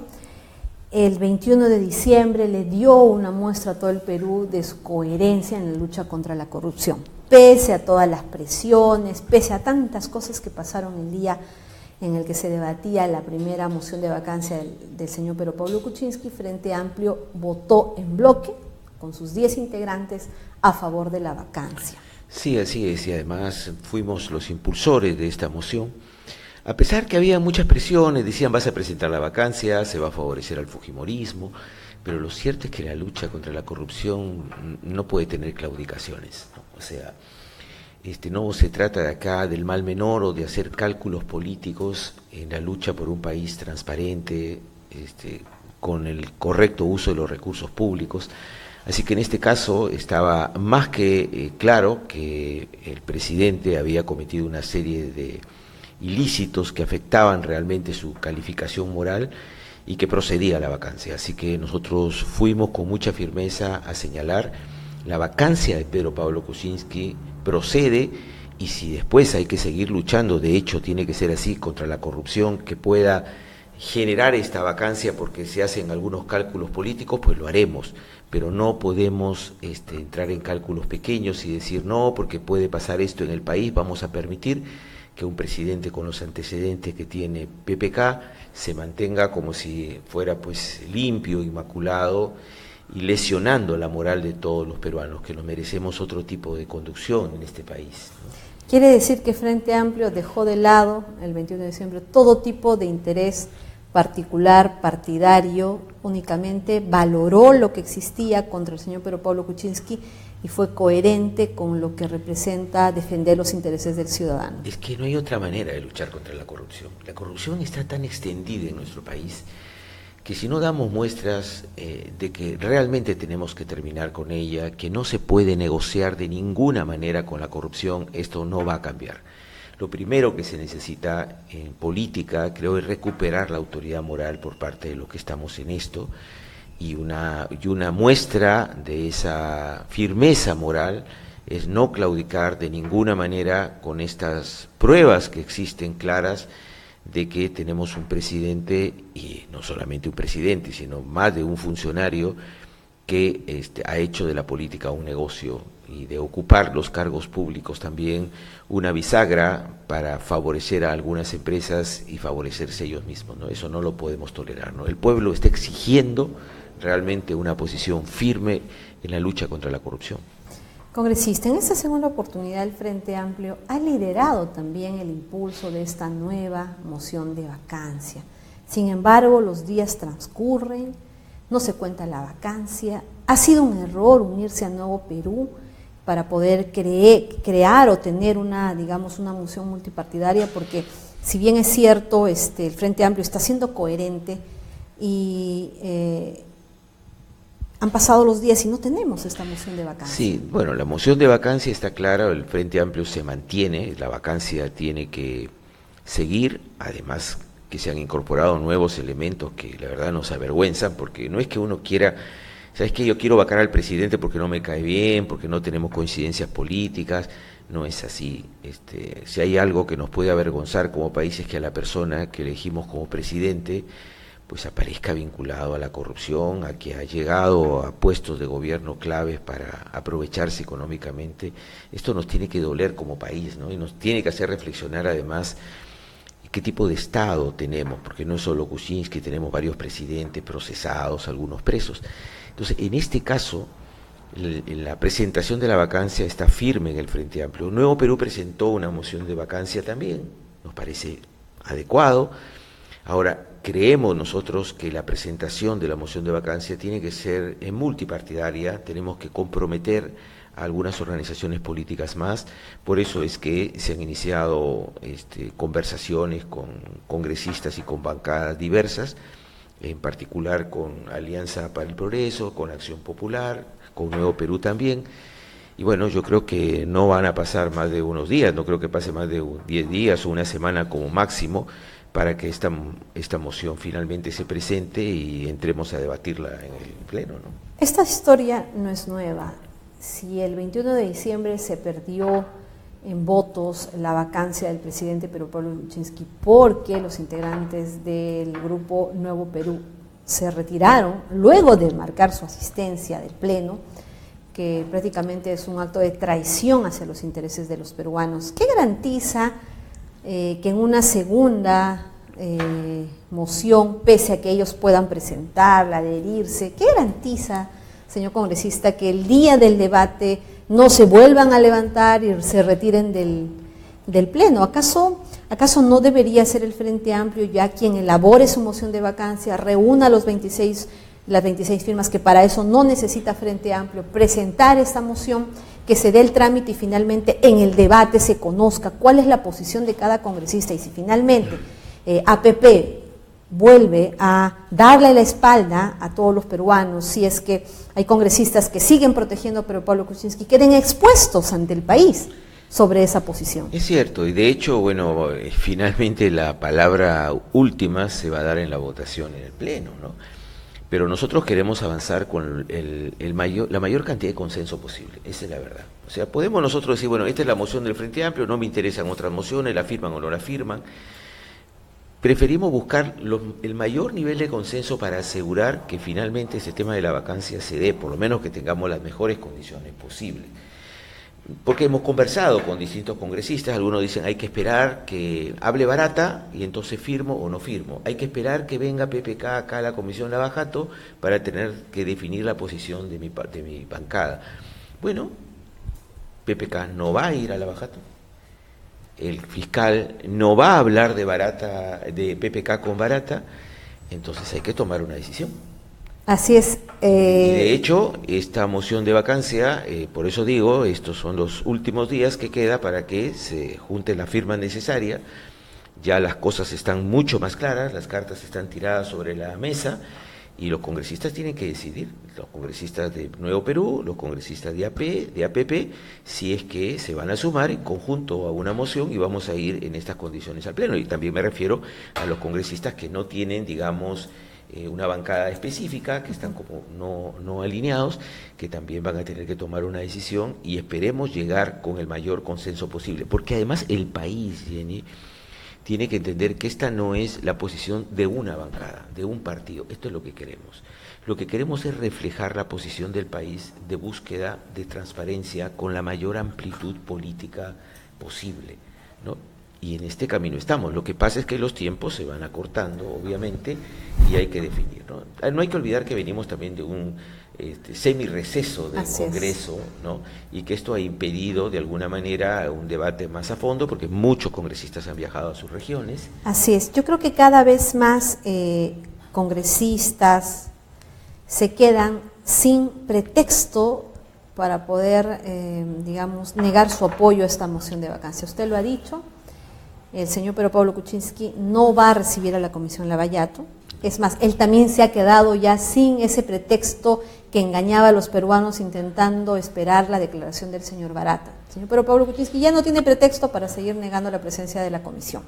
el 21 de diciembre le dio una muestra a todo el Perú de su coherencia en la lucha contra la corrupción, pese a todas las presiones, pese a tantas cosas que pasaron el día en el que se debatía la primera moción de vacancia del señor Pedro Pablo Kuczynski. Frente Amplio votó en bloque, con sus 10 integrantes, a favor de la vacancia. Sí, así es, y además fuimos los impulsores de esta moción. A pesar que había muchas presiones, decían vas a presentar la vacancia, se va a favorecer al fujimorismo, pero lo cierto es que la lucha contra la corrupción no puede tener claudicaciones, ¿no? O sea, no se trata de acá del mal menor o de hacer cálculos políticos en la lucha por un país transparente, con el correcto uso de los recursos públicos. Así que en este caso estaba más que claro que el presidente había cometido una serie de ilícitos que afectaban realmente su calificación moral y que procedía a la vacancia. Así que nosotros fuimos con mucha firmeza a señalar la vacancia de Pedro Pablo Kuczynski procede, y si después hay que seguir luchando, de hecho tiene que ser así, contra la corrupción que pueda generar esta vacancia porque se hacen algunos cálculos políticos, pues lo haremos, pero no podemos entrar en cálculos pequeños y decir no, porque puede pasar esto en el país, vamos a permitir que un presidente con los antecedentes que tiene PPK se mantenga como si fuera pues limpio, inmaculado, y lesionando la moral de todos los peruanos, que nos merecemos otro tipo de conducción en este país, ¿no? Quiere decir que Frente Amplio dejó de lado, el 21 de diciembre, todo tipo de interés particular, partidario, únicamente valoró lo que existía contra el señor Pedro Pablo Kuczynski y fue coherente con lo que representa defender los intereses del ciudadano. Es que no hay otra manera de luchar contra la corrupción. La corrupción está tan extendida en nuestro país que si no damos muestras de que realmente tenemos que terminar con ella, que no se puede negociar de ninguna manera con la corrupción, esto no va a cambiar. Lo primero que se necesita en política, creo, es recuperar la autoridad moral por parte de los que estamos en esto, y una muestra de esa firmeza moral es no claudicar de ninguna manera con estas pruebas que existen claras de que tenemos un presidente, y no solamente un presidente, sino más de un funcionario que ha hecho de la política un negocio y de ocupar los cargos públicos también una bisagra para favorecer a algunas empresas y favorecerse ellos mismos, ¿no? Eso no lo podemos tolerar, ¿no? El pueblo está exigiendo realmente una posición firme en la lucha contra la corrupción. Congresista, en esta segunda oportunidad el Frente Amplio ha liderado también el impulso de esta nueva moción de vacancia. Sin embargo, los días transcurren, no se cuenta la vacancia. Ha sido un error unirse a Nuevo Perú para poder crear o tener una moción multipartidaria, porque si bien es cierto, el Frente Amplio está siendo coherente y han pasado los días y no tenemos esta moción de vacancia. Sí, bueno, la moción de vacancia está clara, el Frente Amplio se mantiene, la vacancia tiene que seguir, además que se han incorporado nuevos elementos que la verdad nos avergüenzan, porque no es que uno quiera, ¿sabes qué? Yo quiero vacar al presidente porque no me cae bien, porque no tenemos coincidencias políticas, no es así. Si hay algo que nos puede avergonzar como país es que a la persona que elegimos como presidente pues aparezca vinculado a la corrupción, a que ha llegado a puestos de gobierno claves para aprovecharse económicamente. Esto nos tiene que doler como país, ¿no? Y nos tiene que hacer reflexionar además qué tipo de Estado tenemos, porque no es solo Kuczynski, tenemos varios presidentes procesados, algunos presos. Entonces, en este caso, la presentación de la vacancia está firme en el Frente Amplio. Nuevo Perú presentó una moción de vacancia también, nos parece adecuado. Ahora, creemos nosotros que la presentación de la moción de vacancia tiene que ser multipartidaria, tenemos que comprometer a algunas organizaciones políticas más, por eso es que se han iniciado conversaciones con congresistas y con bancadas diversas, en particular con Alianza para el Progreso, con Acción Popular, con Nuevo Perú también. Y bueno, yo creo que no van a pasar más de unos días, no creo que pase más de 10 días o una semana como máximo para que esta moción finalmente se presente y entremos a debatirla en el Pleno, ¿no? Esta historia no es nueva. Si el 21 de diciembre se perdió en votos la vacancia del presidente Pedro Pablo Kuczynski porque los integrantes del grupo Nuevo Perú se retiraron luego de marcar su asistencia del Pleno, que prácticamente es un acto de traición hacia los intereses de los peruanos, ¿qué garantiza que en una segunda moción, pese a que ellos puedan presentarla, adherirse, qué garantiza, señor congresista, que el día del debate no se vuelvan a levantar y se retiren del Pleno? ¿Acaso no debería ser el Frente Amplio ya quien elabore su moción de vacancia, reúna las 26 firmas, que para eso no necesita Frente Amplio, presentar esta moción, que se dé el trámite y finalmente en el debate se conozca cuál es la posición de cada congresista? Y si finalmente APP vuelve a darle la espalda a todos los peruanos, si es que hay congresistas que siguen protegiendo a Pedro Pablo Kuczynski, queden expuestos ante el país sobre esa posición. Es cierto, y de hecho, bueno, finalmente la palabra última se va a dar en la votación en el Pleno, ¿no? Pero nosotros queremos avanzar con la mayor cantidad de consenso posible, esa es la verdad. O sea, podemos nosotros decir, bueno, esta es la moción del Frente Amplio, no me interesan otras mociones, la firman o no la firman. Preferimos buscar el mayor nivel de consenso para asegurar que finalmente ese tema de la vacancia se dé, por lo menos que tengamos las mejores condiciones posibles. Porque hemos conversado con distintos congresistas, algunos dicen hay que esperar que hable Barata y entonces firmo o no firmo. Hay que esperar que venga PPK acá a la Comisión Lavajato para tener que definir la posición de mi bancada. Bueno, PPK no va a ir a Lavajato. El fiscal no va a hablar de Barata, de PPK con Barata, entonces hay que tomar una decisión. Así es. Y de hecho, esta moción de vacancia, por eso digo, estos son los últimos días que queda para que se junte la firma necesaria. Ya las cosas están mucho más claras, las cartas están tiradas sobre la mesa y los congresistas tienen que decidir, los congresistas de Nuevo Perú, los congresistas de APP, si es que se van a sumar en conjunto a una moción y vamos a ir en estas condiciones al Pleno. Y también me refiero a los congresistas que no tienen, digamos, una bancada específica, que están como no alineados, que también van a tener que tomar una decisión y esperemos llegar con el mayor consenso posible, porque además el país, Jenny, tiene que entender que esta no es la posición de una bancada, de un partido, esto es lo que queremos. Lo que queremos es reflejar la posición del país de búsqueda de transparencia con la mayor amplitud política posible, ¿no? Y en este camino estamos. Lo que pasa es que los tiempos se van acortando, obviamente, y hay que definir, ¿no? No hay que olvidar que venimos también de un semi-receso del Congreso, ¿no? Y que esto ha impedido, de alguna manera, un debate más a fondo, porque muchos congresistas han viajado a sus regiones. Así es. Yo creo que cada vez más congresistas se quedan sin pretexto para poder, digamos, negar su apoyo a esta moción de vacancia. Usted lo ha dicho. El señor Pedro Pablo Kuczynski no va a recibir a la Comisión Lavallato. Es más, él también se ha quedado ya sin ese pretexto que engañaba a los peruanos intentando esperar la declaración del señor Barata. El señor Pedro Pablo Kuczynski ya no tiene pretexto para seguir negando la presencia de la comisión.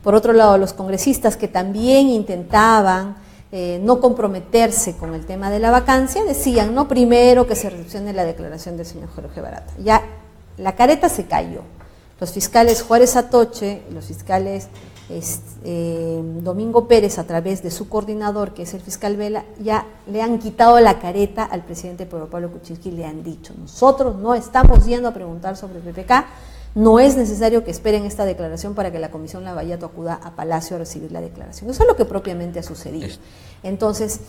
Por otro lado, los congresistas que también intentaban no comprometerse con el tema de la vacancia, decían, no, primero que se recepcione la declaración del señor Jorge Barata. Ya la careta se cayó. Los fiscales Juárez Atoche, los fiscales Domingo Pérez, a través de su coordinador, que es el fiscal Vela, ya le han quitado la careta al presidente Pedro Pablo Kuczynski y le han dicho, nosotros no estamos yendo a preguntar sobre PPK, no es necesario que esperen esta declaración para que la Comisión Lavallato acuda a Palacio a recibir la declaración. Eso es lo que propiamente ha sucedido. Entonces,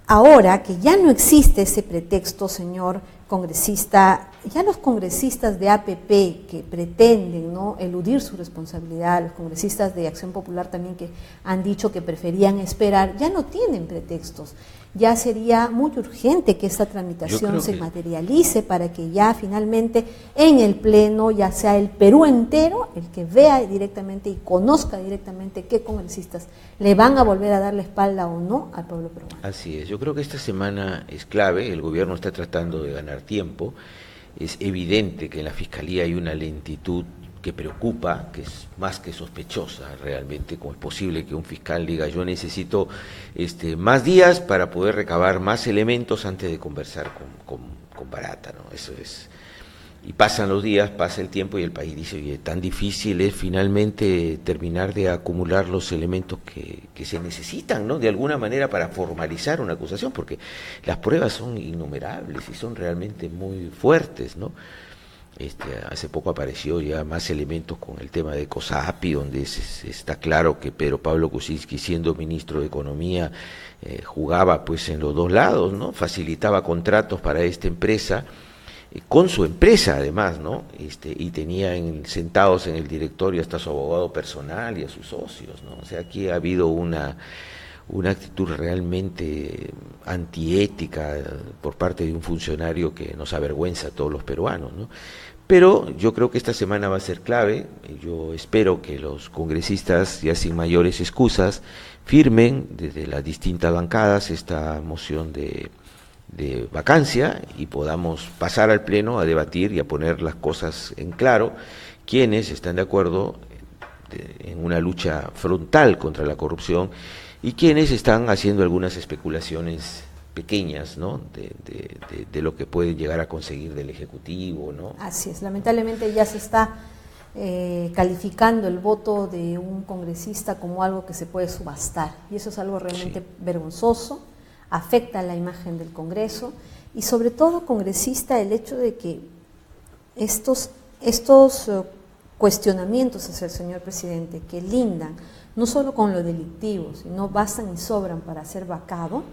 ahora que ya no existe ese pretexto, señor congresista, ya los congresistas de APP que pretenden, ¿no?, eludir su responsabilidad, los congresistas de Acción Popular también que han dicho que preferían esperar, ya no tienen pretextos. Ya sería muy urgente que esta tramitación se materialice para que ya finalmente en el Pleno ya sea el Perú entero el que vea directamente y conozca directamente qué congresistas le van a volver a dar la espalda o no al pueblo peruano. Así es, yo creo que esta semana es clave, el gobierno está tratando de ganar tiempo, es evidente que en la Fiscalía hay una lentitud que preocupa, que es más que sospechosa realmente. ¿Cómo es posible que un fiscal diga yo necesito más días para poder recabar más elementos antes de conversar con Barata, ¿no? Eso es. Y pasan los días, pasa el tiempo y el país dice, oye, tan difícil es finalmente terminar de acumular los elementos que se necesitan, ¿no?, de alguna manera para formalizar una acusación, porque las pruebas son innumerables y son realmente muy fuertes, ¿no? Hace poco apareció ya más elementos con el tema de COSAPI, donde está claro que Pedro Pablo Kuczynski, siendo ministro de Economía, jugaba pues en los dos lados, ¿no? Facilitaba contratos para esta empresa, con su empresa además, ¿no? Y tenía sentados en el directorio hasta su abogado personal y a sus socios, ¿no? O sea, aquí ha habido una actitud realmente antiética por parte de un funcionario que nos avergüenza a todos los peruanos, ¿no? Pero yo creo que esta semana va a ser clave. Yo espero que los congresistas, ya sin mayores excusas, firmen desde las distintas bancadas esta moción de vacancia y podamos pasar al Pleno a debatir y a poner las cosas en claro, quienes están de acuerdo en una lucha frontal contra la corrupción y quienes están haciendo algunas especulaciones pequeñas, ¿no?, de lo que puede llegar a conseguir del Ejecutivo, ¿no? Así es, lamentablemente ya se está calificando el voto de un congresista como algo que se puede subastar, y eso es algo realmente vergonzoso, afecta la imagen del Congreso, y sobre todo, congresista, el hecho de que estos cuestionamientos hacia el señor presidente, que lindan no solo con lo delictivo, sino bastan y sobran para ser vacado,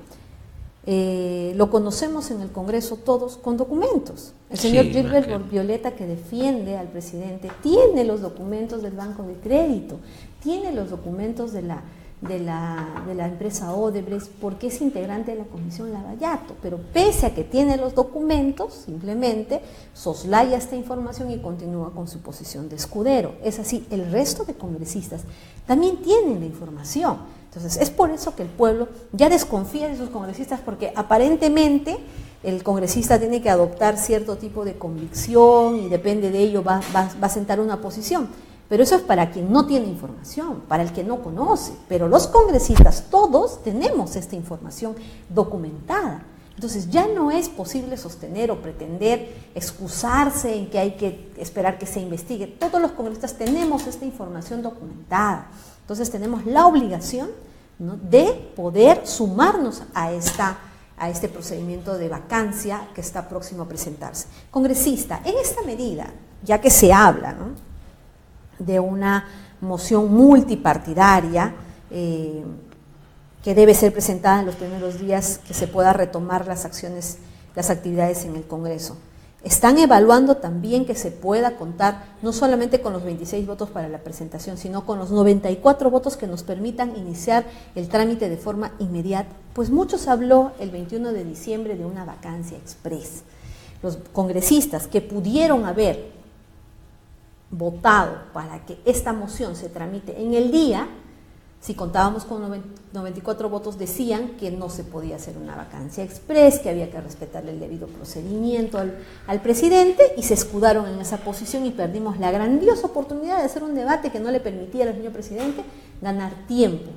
lo conocemos en el Congreso todos con documentos. El señor Gilbert Violeta, que defiende al presidente, tiene los documentos del Banco de Crédito, tiene los documentos de la empresa Odebrecht, porque es integrante de la Comisión Lavallato, pero pese a que tiene los documentos, simplemente soslaya esta información y continúa con su posición de escudero. Es así, el resto de congresistas también tienen la información. Entonces, es por eso que el pueblo ya desconfía de sus congresistas, porque aparentemente el congresista tiene que adoptar cierto tipo de convicción y depende de ello va a sentar una posición. Pero eso es para quien no tiene información, para el que no conoce. Pero los congresistas, todos tenemos esta información documentada. Entonces ya no es posible sostener o pretender excusarse en que hay que esperar que se investigue. Todos los congresistas tenemos esta información documentada. Entonces tenemos la obligación, ¿no?, de poder sumarnos a este procedimiento de vacancia que está próximo a presentarse. Congresista, en esta medida, ya que se habla, ¿no?, de una moción multipartidaria que debe ser presentada en los primeros días que se pueda retomar las actividades en el Congreso. Están evaluando también que se pueda contar no solamente con los 26 votos para la presentación, sino con los 94 votos que nos permitan iniciar el trámite de forma inmediata. Pues muchos habló el 21 de diciembre de una vacancia express. Los congresistas que pudieron haber votado para que esta moción se tramite en el día, si contábamos con 94 votos, decían que no se podía hacer una vacancia express, que había que respetarle el debido procedimiento al presidente, y se escudaron en esa posición y perdimos la grandiosa oportunidad de hacer un debate que no le permitía al señor presidente ganar tiempo.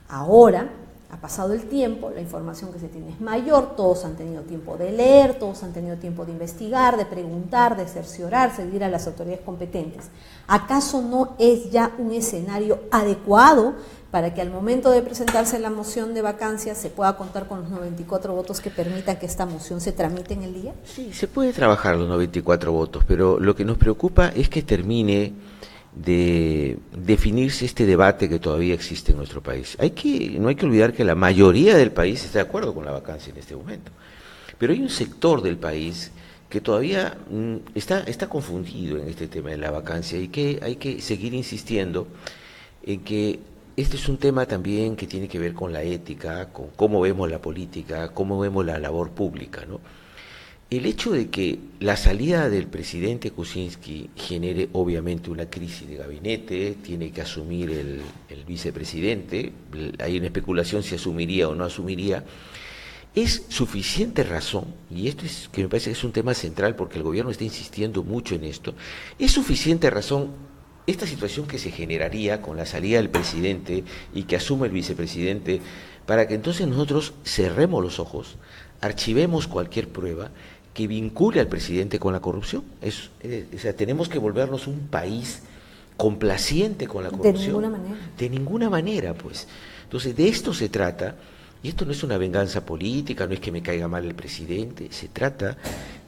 Ahora ha pasado el tiempo, la información que se tiene es mayor, todos han tenido tiempo de leer, todos han tenido tiempo de investigar, de preguntar, de cerciorarse, de ir a las autoridades competentes. ¿Acaso no es ya un escenario adecuado para que al momento de presentarse la moción de vacancia se pueda contar con los 94 votos que permitan que esta moción se tramite en el día? Sí, se puede trabajar los 94 votos, pero lo que nos preocupa es que termine de definirse este debate que todavía existe en nuestro país. No hay que olvidar que la mayoría del país está de acuerdo con la vacancia en este momento, pero hay un sector del país que todavía está confundido en este tema de la vacancia y que hay que seguir insistiendo en que este es un tema también que tiene que ver con la ética, con cómo vemos la política, cómo vemos la labor pública, ¿no? El hecho de que la salida del presidente Kuczynski genere obviamente una crisis de gabinete, tiene que asumir el vicepresidente, hay una especulación si asumiría o no asumiría, es suficiente razón, y esto es que me parece que es un tema central porque el gobierno está insistiendo mucho en esto, es suficiente razón esta situación que se generaría con la salida del presidente y que asume el vicepresidente para que entonces nosotros cerremos los ojos, archivemos cualquier prueba que vincule al presidente con la corrupción. O sea, tenemos que volvernos un país complaciente con la corrupción. De ninguna manera. De ninguna manera, pues. Entonces, de esto se trata, y esto no es una venganza política, no es que me caiga mal el presidente, se trata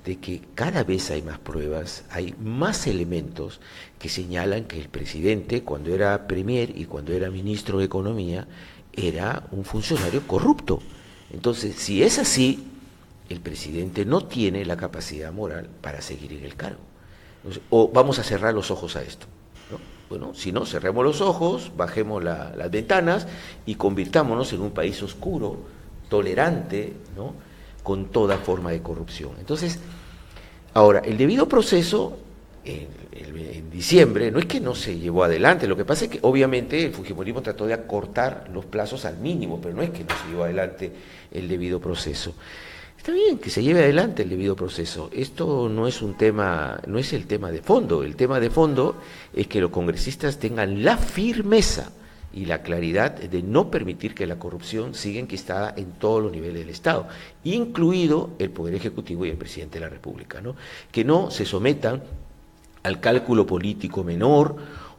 de que cada vez hay más pruebas, hay más elementos que señalan que el presidente, cuando era premier y cuando era ministro de Economía, era un funcionario corrupto. Entonces, si es así, el presidente no tiene la capacidad moral para seguir en el cargo. Entonces, o vamos a cerrar los ojos a esto, ¿no? Bueno, si no, cerremos los ojos, bajemos las ventanas y convirtámonos en un país oscuro, tolerante, ¿no?, con toda forma de corrupción. Entonces, ahora, el debido proceso, en diciembre, no es que no se llevó adelante, lo que pasa es que obviamente el fujimorismo trató de acortar los plazos al mínimo, pero no es que no se llevó adelante el debido proceso. Está bien que se lleve adelante el debido proceso. Esto no es un tema, no es el tema de fondo. El tema de fondo es que los congresistas tengan la firmeza y la claridad de no permitir que la corrupción siga enquistada en todos los niveles del Estado, incluido el Poder Ejecutivo y el Presidente de la República, ¿no? Que no se sometan al cálculo político menor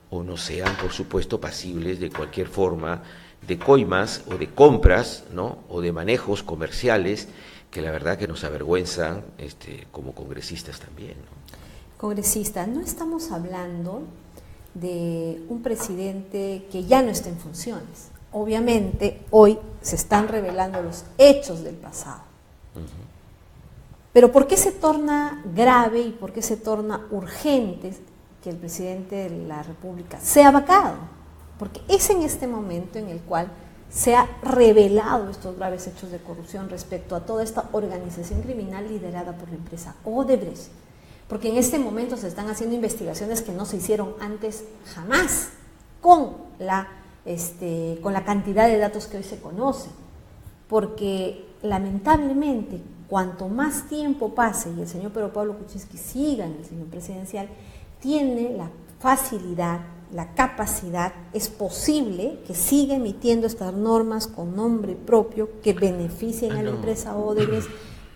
o no sean, por supuesto, pasibles de cualquier forma de coimas o de compras, ¿no?, o de manejos comerciales que la verdad que nos avergüenzan como congresistas también, ¿no? Congresista, no estamos hablando de un presidente que ya no está en funciones. Obviamente, hoy se están revelando los hechos del pasado. Pero ¿por qué se torna grave y por qué se torna urgente que el presidente de la República sea vacado? Porque es en este momento en el cual se ha revelado estos graves hechos de corrupción respecto a toda esta organización criminal liderada por la empresa Odebrecht. Porque en este momento se están haciendo investigaciones que no se hicieron antes jamás, con la cantidad de datos que hoy se conocen. Porque lamentablemente, cuanto más tiempo pase y el señor Pedro Pablo Kuczynski siga en el señor presidencial, tiene la facilidad, la capacidad, es posible que siga emitiendo estas normas con nombre propio que beneficien a la empresa Odebrecht,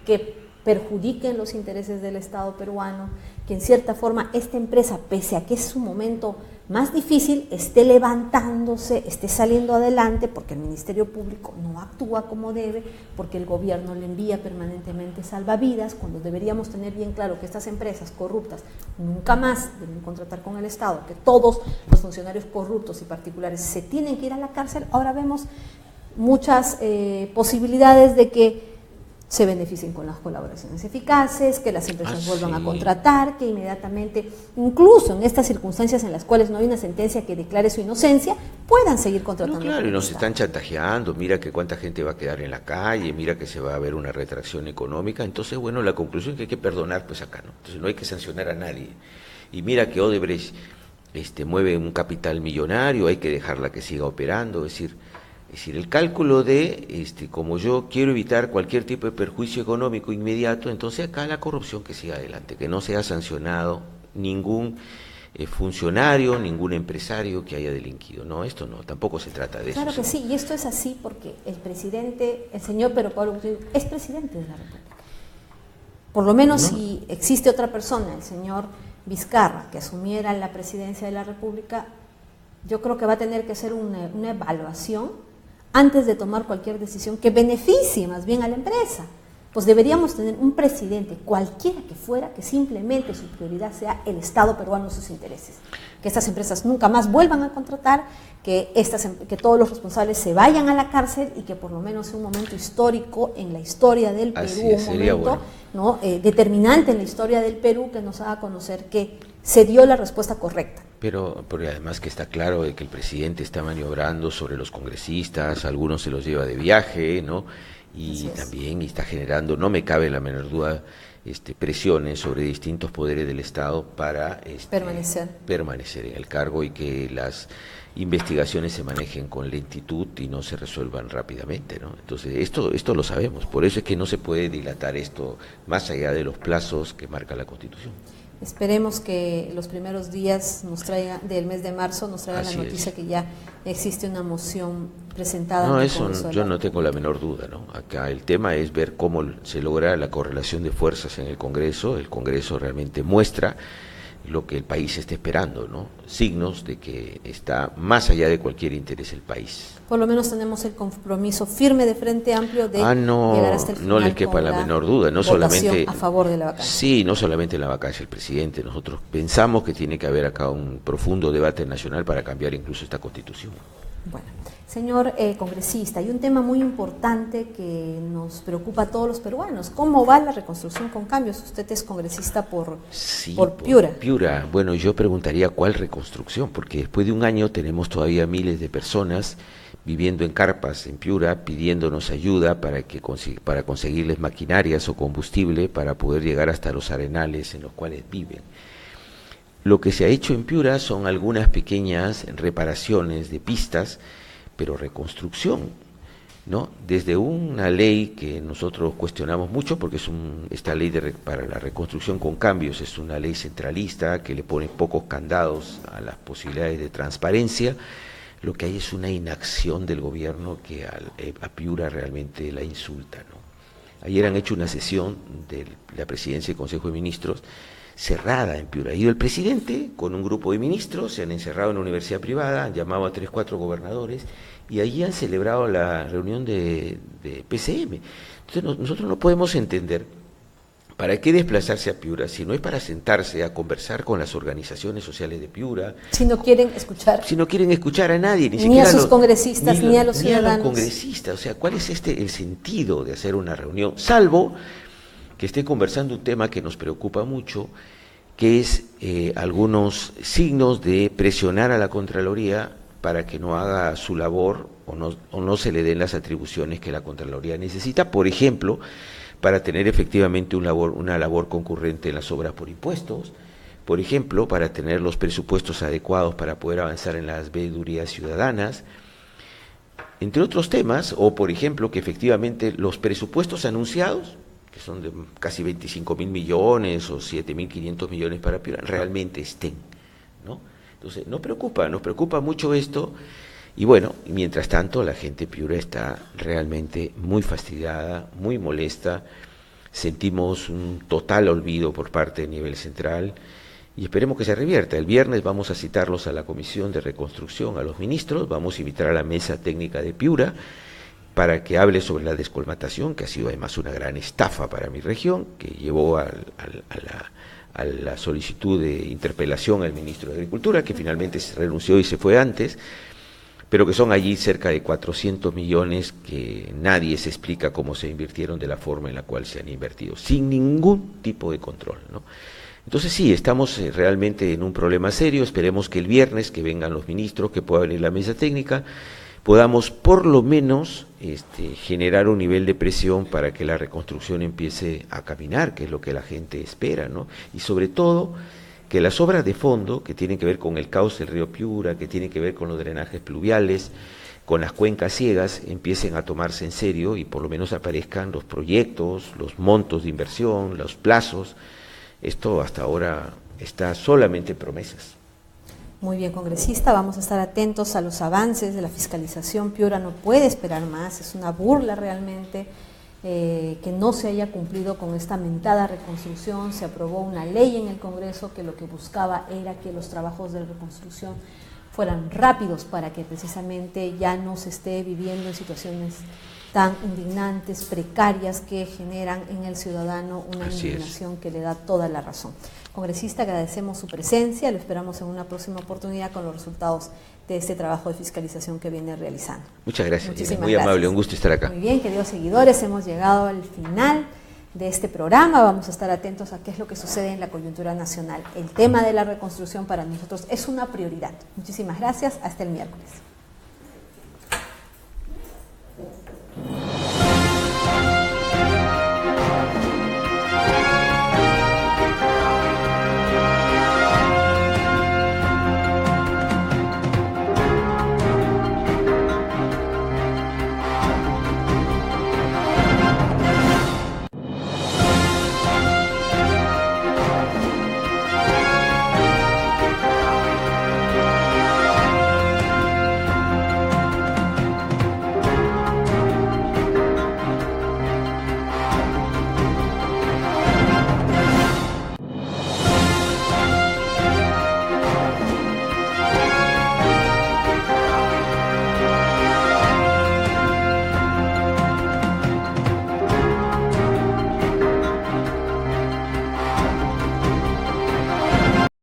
que perjudiquen los intereses del Estado peruano, que en cierta forma esta empresa, pese a que es su momento más difícil, esté levantándose, esté saliendo adelante, porque el Ministerio Público no actúa como debe, porque el gobierno le envía permanentemente salvavidas, cuando deberíamos tener bien claro que estas empresas corruptas nunca más deben contratar con el Estado, que todos los funcionarios corruptos y particulares se tienen que ir a la cárcel. Ahora vemos muchas posibilidades de que se beneficien con las colaboraciones eficaces, que las empresas vuelvan a contratar, que inmediatamente, incluso en estas circunstancias en las cuales no hay una sentencia que declare su inocencia, puedan seguir contratando. No, claro, y nos están chantajeando, mira que cuánta gente va a quedar en la calle, mira que se va a ver una retracción económica. Entonces, bueno, la conclusión es que hay que perdonar, pues acá, ¿no? Entonces no hay que sancionar a nadie. Y mira que Odebrecht mueve un capital millonario, hay que dejarla que siga operando, es decir, el cálculo de, como yo quiero evitar cualquier tipo de perjuicio económico inmediato, entonces acá la corrupción que siga adelante, que no sea sancionado ningún funcionario, ningún empresario que haya delinquido. No, esto no, tampoco se trata de eso. Claro que sí, y esto es así porque el presidente, el señor Pedro Pablo Kuczynski, es presidente de la República. Por lo menos si existe otra persona, el señor Vizcarra, que asumiera la presidencia de la República, yo creo que va a tener que hacer una evaluación antes de tomar cualquier decisión que beneficie más bien a la empresa. pues deberíamos tener un presidente, cualquiera que fuera, que simplemente su prioridad sea el Estado peruano y sus intereses. Que estas empresas nunca más vuelvan a contratar, que todos los responsables se vayan a la cárcel y que por lo menos sea un momento histórico en la historia del Perú, un momento bueno, ¿no? Determinante en la historia del Perú, que nos haga conocer que se dio la respuesta correcta. Pero además que está claro de que el presidente está maniobrando sobre los congresistas, algunos se los lleva de viaje, ¿no? Y también está generando, no me cabe la menor duda, presiones sobre distintos poderes del Estado para permanecer en el cargo y que las investigaciones se manejen con lentitud y no se resuelvan rápidamente, ¿no? Entonces, esto lo sabemos, por eso es que no se puede dilatar esto más allá de los plazos que marca la Constitución. Esperemos que los primeros días del mes de marzo nos traigan la noticia que ya existe una moción presentada. No, eso yo no tengo la menor duda, ¿no? Acá el tema es ver cómo se logra la correlación de fuerzas en el Congreso. El Congreso realmente muestra lo que el país está esperando, ¿no? Signos de que está más allá de cualquier interés el país. Por lo menos tenemos el compromiso firme de Frente Amplio de llegar hasta el final. No les quepa la menor duda, no solamente a favor de la vacancia. Sí, no solamente en la vacancia del presidente, nosotros pensamos que tiene que haber acá un profundo debate nacional para cambiar incluso esta Constitución. Bueno, señor congresista, hay un tema muy importante que nos preocupa a todos los peruanos. ¿Cómo va la reconstrucción con cambios? Usted es congresista por Piura. Piura, bueno, yo preguntaría cuál reconstrucción, porque después de un año tenemos todavía miles de personas viviendo en carpas en Piura, pidiéndonos ayuda para conseguirles maquinarias o combustible para poder llegar hasta los arenales en los cuales viven. Lo que se ha hecho en Piura son algunas pequeñas reparaciones de pistas, pero reconstrucción, ¿no? Desde una ley que nosotros cuestionamos mucho, porque esta ley para la reconstrucción con cambios es una ley centralista que le pone pocos candados a las posibilidades de transparencia. Lo que hay es una inacción del gobierno que a Piura realmente la insulta, ¿no? Ayer han hecho una sesión de la presidencia del Consejo de Ministros cerrada en Piura. Ha ido el presidente con un grupo de ministros, se han encerrado en una universidad privada, han llamado a 3-4 gobernadores y allí han celebrado la reunión de PCM. Entonces nosotros no podemos entender para qué desplazarse a Piura si no es para sentarse a conversar con las organizaciones sociales de Piura. Si no quieren escuchar. Si no quieren escuchar a nadie, ni a sus congresistas, ni a los ciudadanos. Ni a los congresistas. O sea, ¿cuál es el sentido de hacer una reunión? Salvo que esté conversando un tema que nos preocupa mucho, que es algunos signos de presionar a la Contraloría para que no haga su labor o no se le den las atribuciones que la Contraloría necesita, por ejemplo, para tener efectivamente una labor concurrente en las obras por impuestos, por ejemplo, para tener los presupuestos adecuados para poder avanzar en las veedurías ciudadanas, entre otros temas, o por ejemplo, que efectivamente los presupuestos anunciados, que son de casi 25.000 millones o 7.500 millones para Piura, realmente estén, ¿no? Entonces, nos preocupa mucho esto, y bueno, mientras tanto la gente de Piura está realmente muy fastidiada, muy molesta, sentimos un total olvido por parte del nivel central, y esperemos que se revierta. El viernes vamos a citarlos a la Comisión de Reconstrucción, a los ministros, vamos a invitar a la Mesa Técnica de Piura, para que hable sobre la descolmatación, que ha sido además una gran estafa para mi región, que llevó a la solicitud de interpelación al ministro de Agricultura, que finalmente se renunció y se fue antes, pero que son allí cerca de 400 millones que nadie se explica cómo se invirtieron de la forma en la cual se han invertido, sin ningún tipo de control, ¿no? Entonces sí, estamos realmente en un problema serio. Esperemos que el viernes que vengan los ministros, que pueda venir la mesa técnica, podamos por lo menos generar un nivel de presión para que la reconstrucción empiece a caminar, que es lo que la gente espera, ¿no? Y sobre todo, que las obras de fondo, que tienen que ver con el cauce del río Piura, que tienen que ver con los drenajes pluviales, con las cuencas ciegas, empiecen a tomarse en serio y por lo menos aparezcan los proyectos, los montos de inversión, los plazos. Esto hasta ahora está solamente en promesas. Muy bien, congresista, vamos a estar atentos a los avances de la fiscalización. Piura no puede esperar más, es una burla realmente que no se haya cumplido con esta mentada reconstrucción. Se aprobó una ley en el Congreso que lo que buscaba era que los trabajos de reconstrucción fueran rápidos para que precisamente ya no se esté viviendo en situaciones tan indignantes, precarias, que generan en el ciudadano una indignación que le da toda la razón. Congresista, agradecemos su presencia, lo esperamos en una próxima oportunidad con los resultados de este trabajo de fiscalización que viene realizando. Muchas gracias, Muchísimas muy gracias. amable, un gusto estar acá. Muy bien, queridos seguidores, hemos llegado al final de este programa. Vamos a estar atentos a qué es lo que sucede en la coyuntura nacional. El tema de la reconstrucción para nosotros es una prioridad. Muchísimas gracias, hasta el miércoles.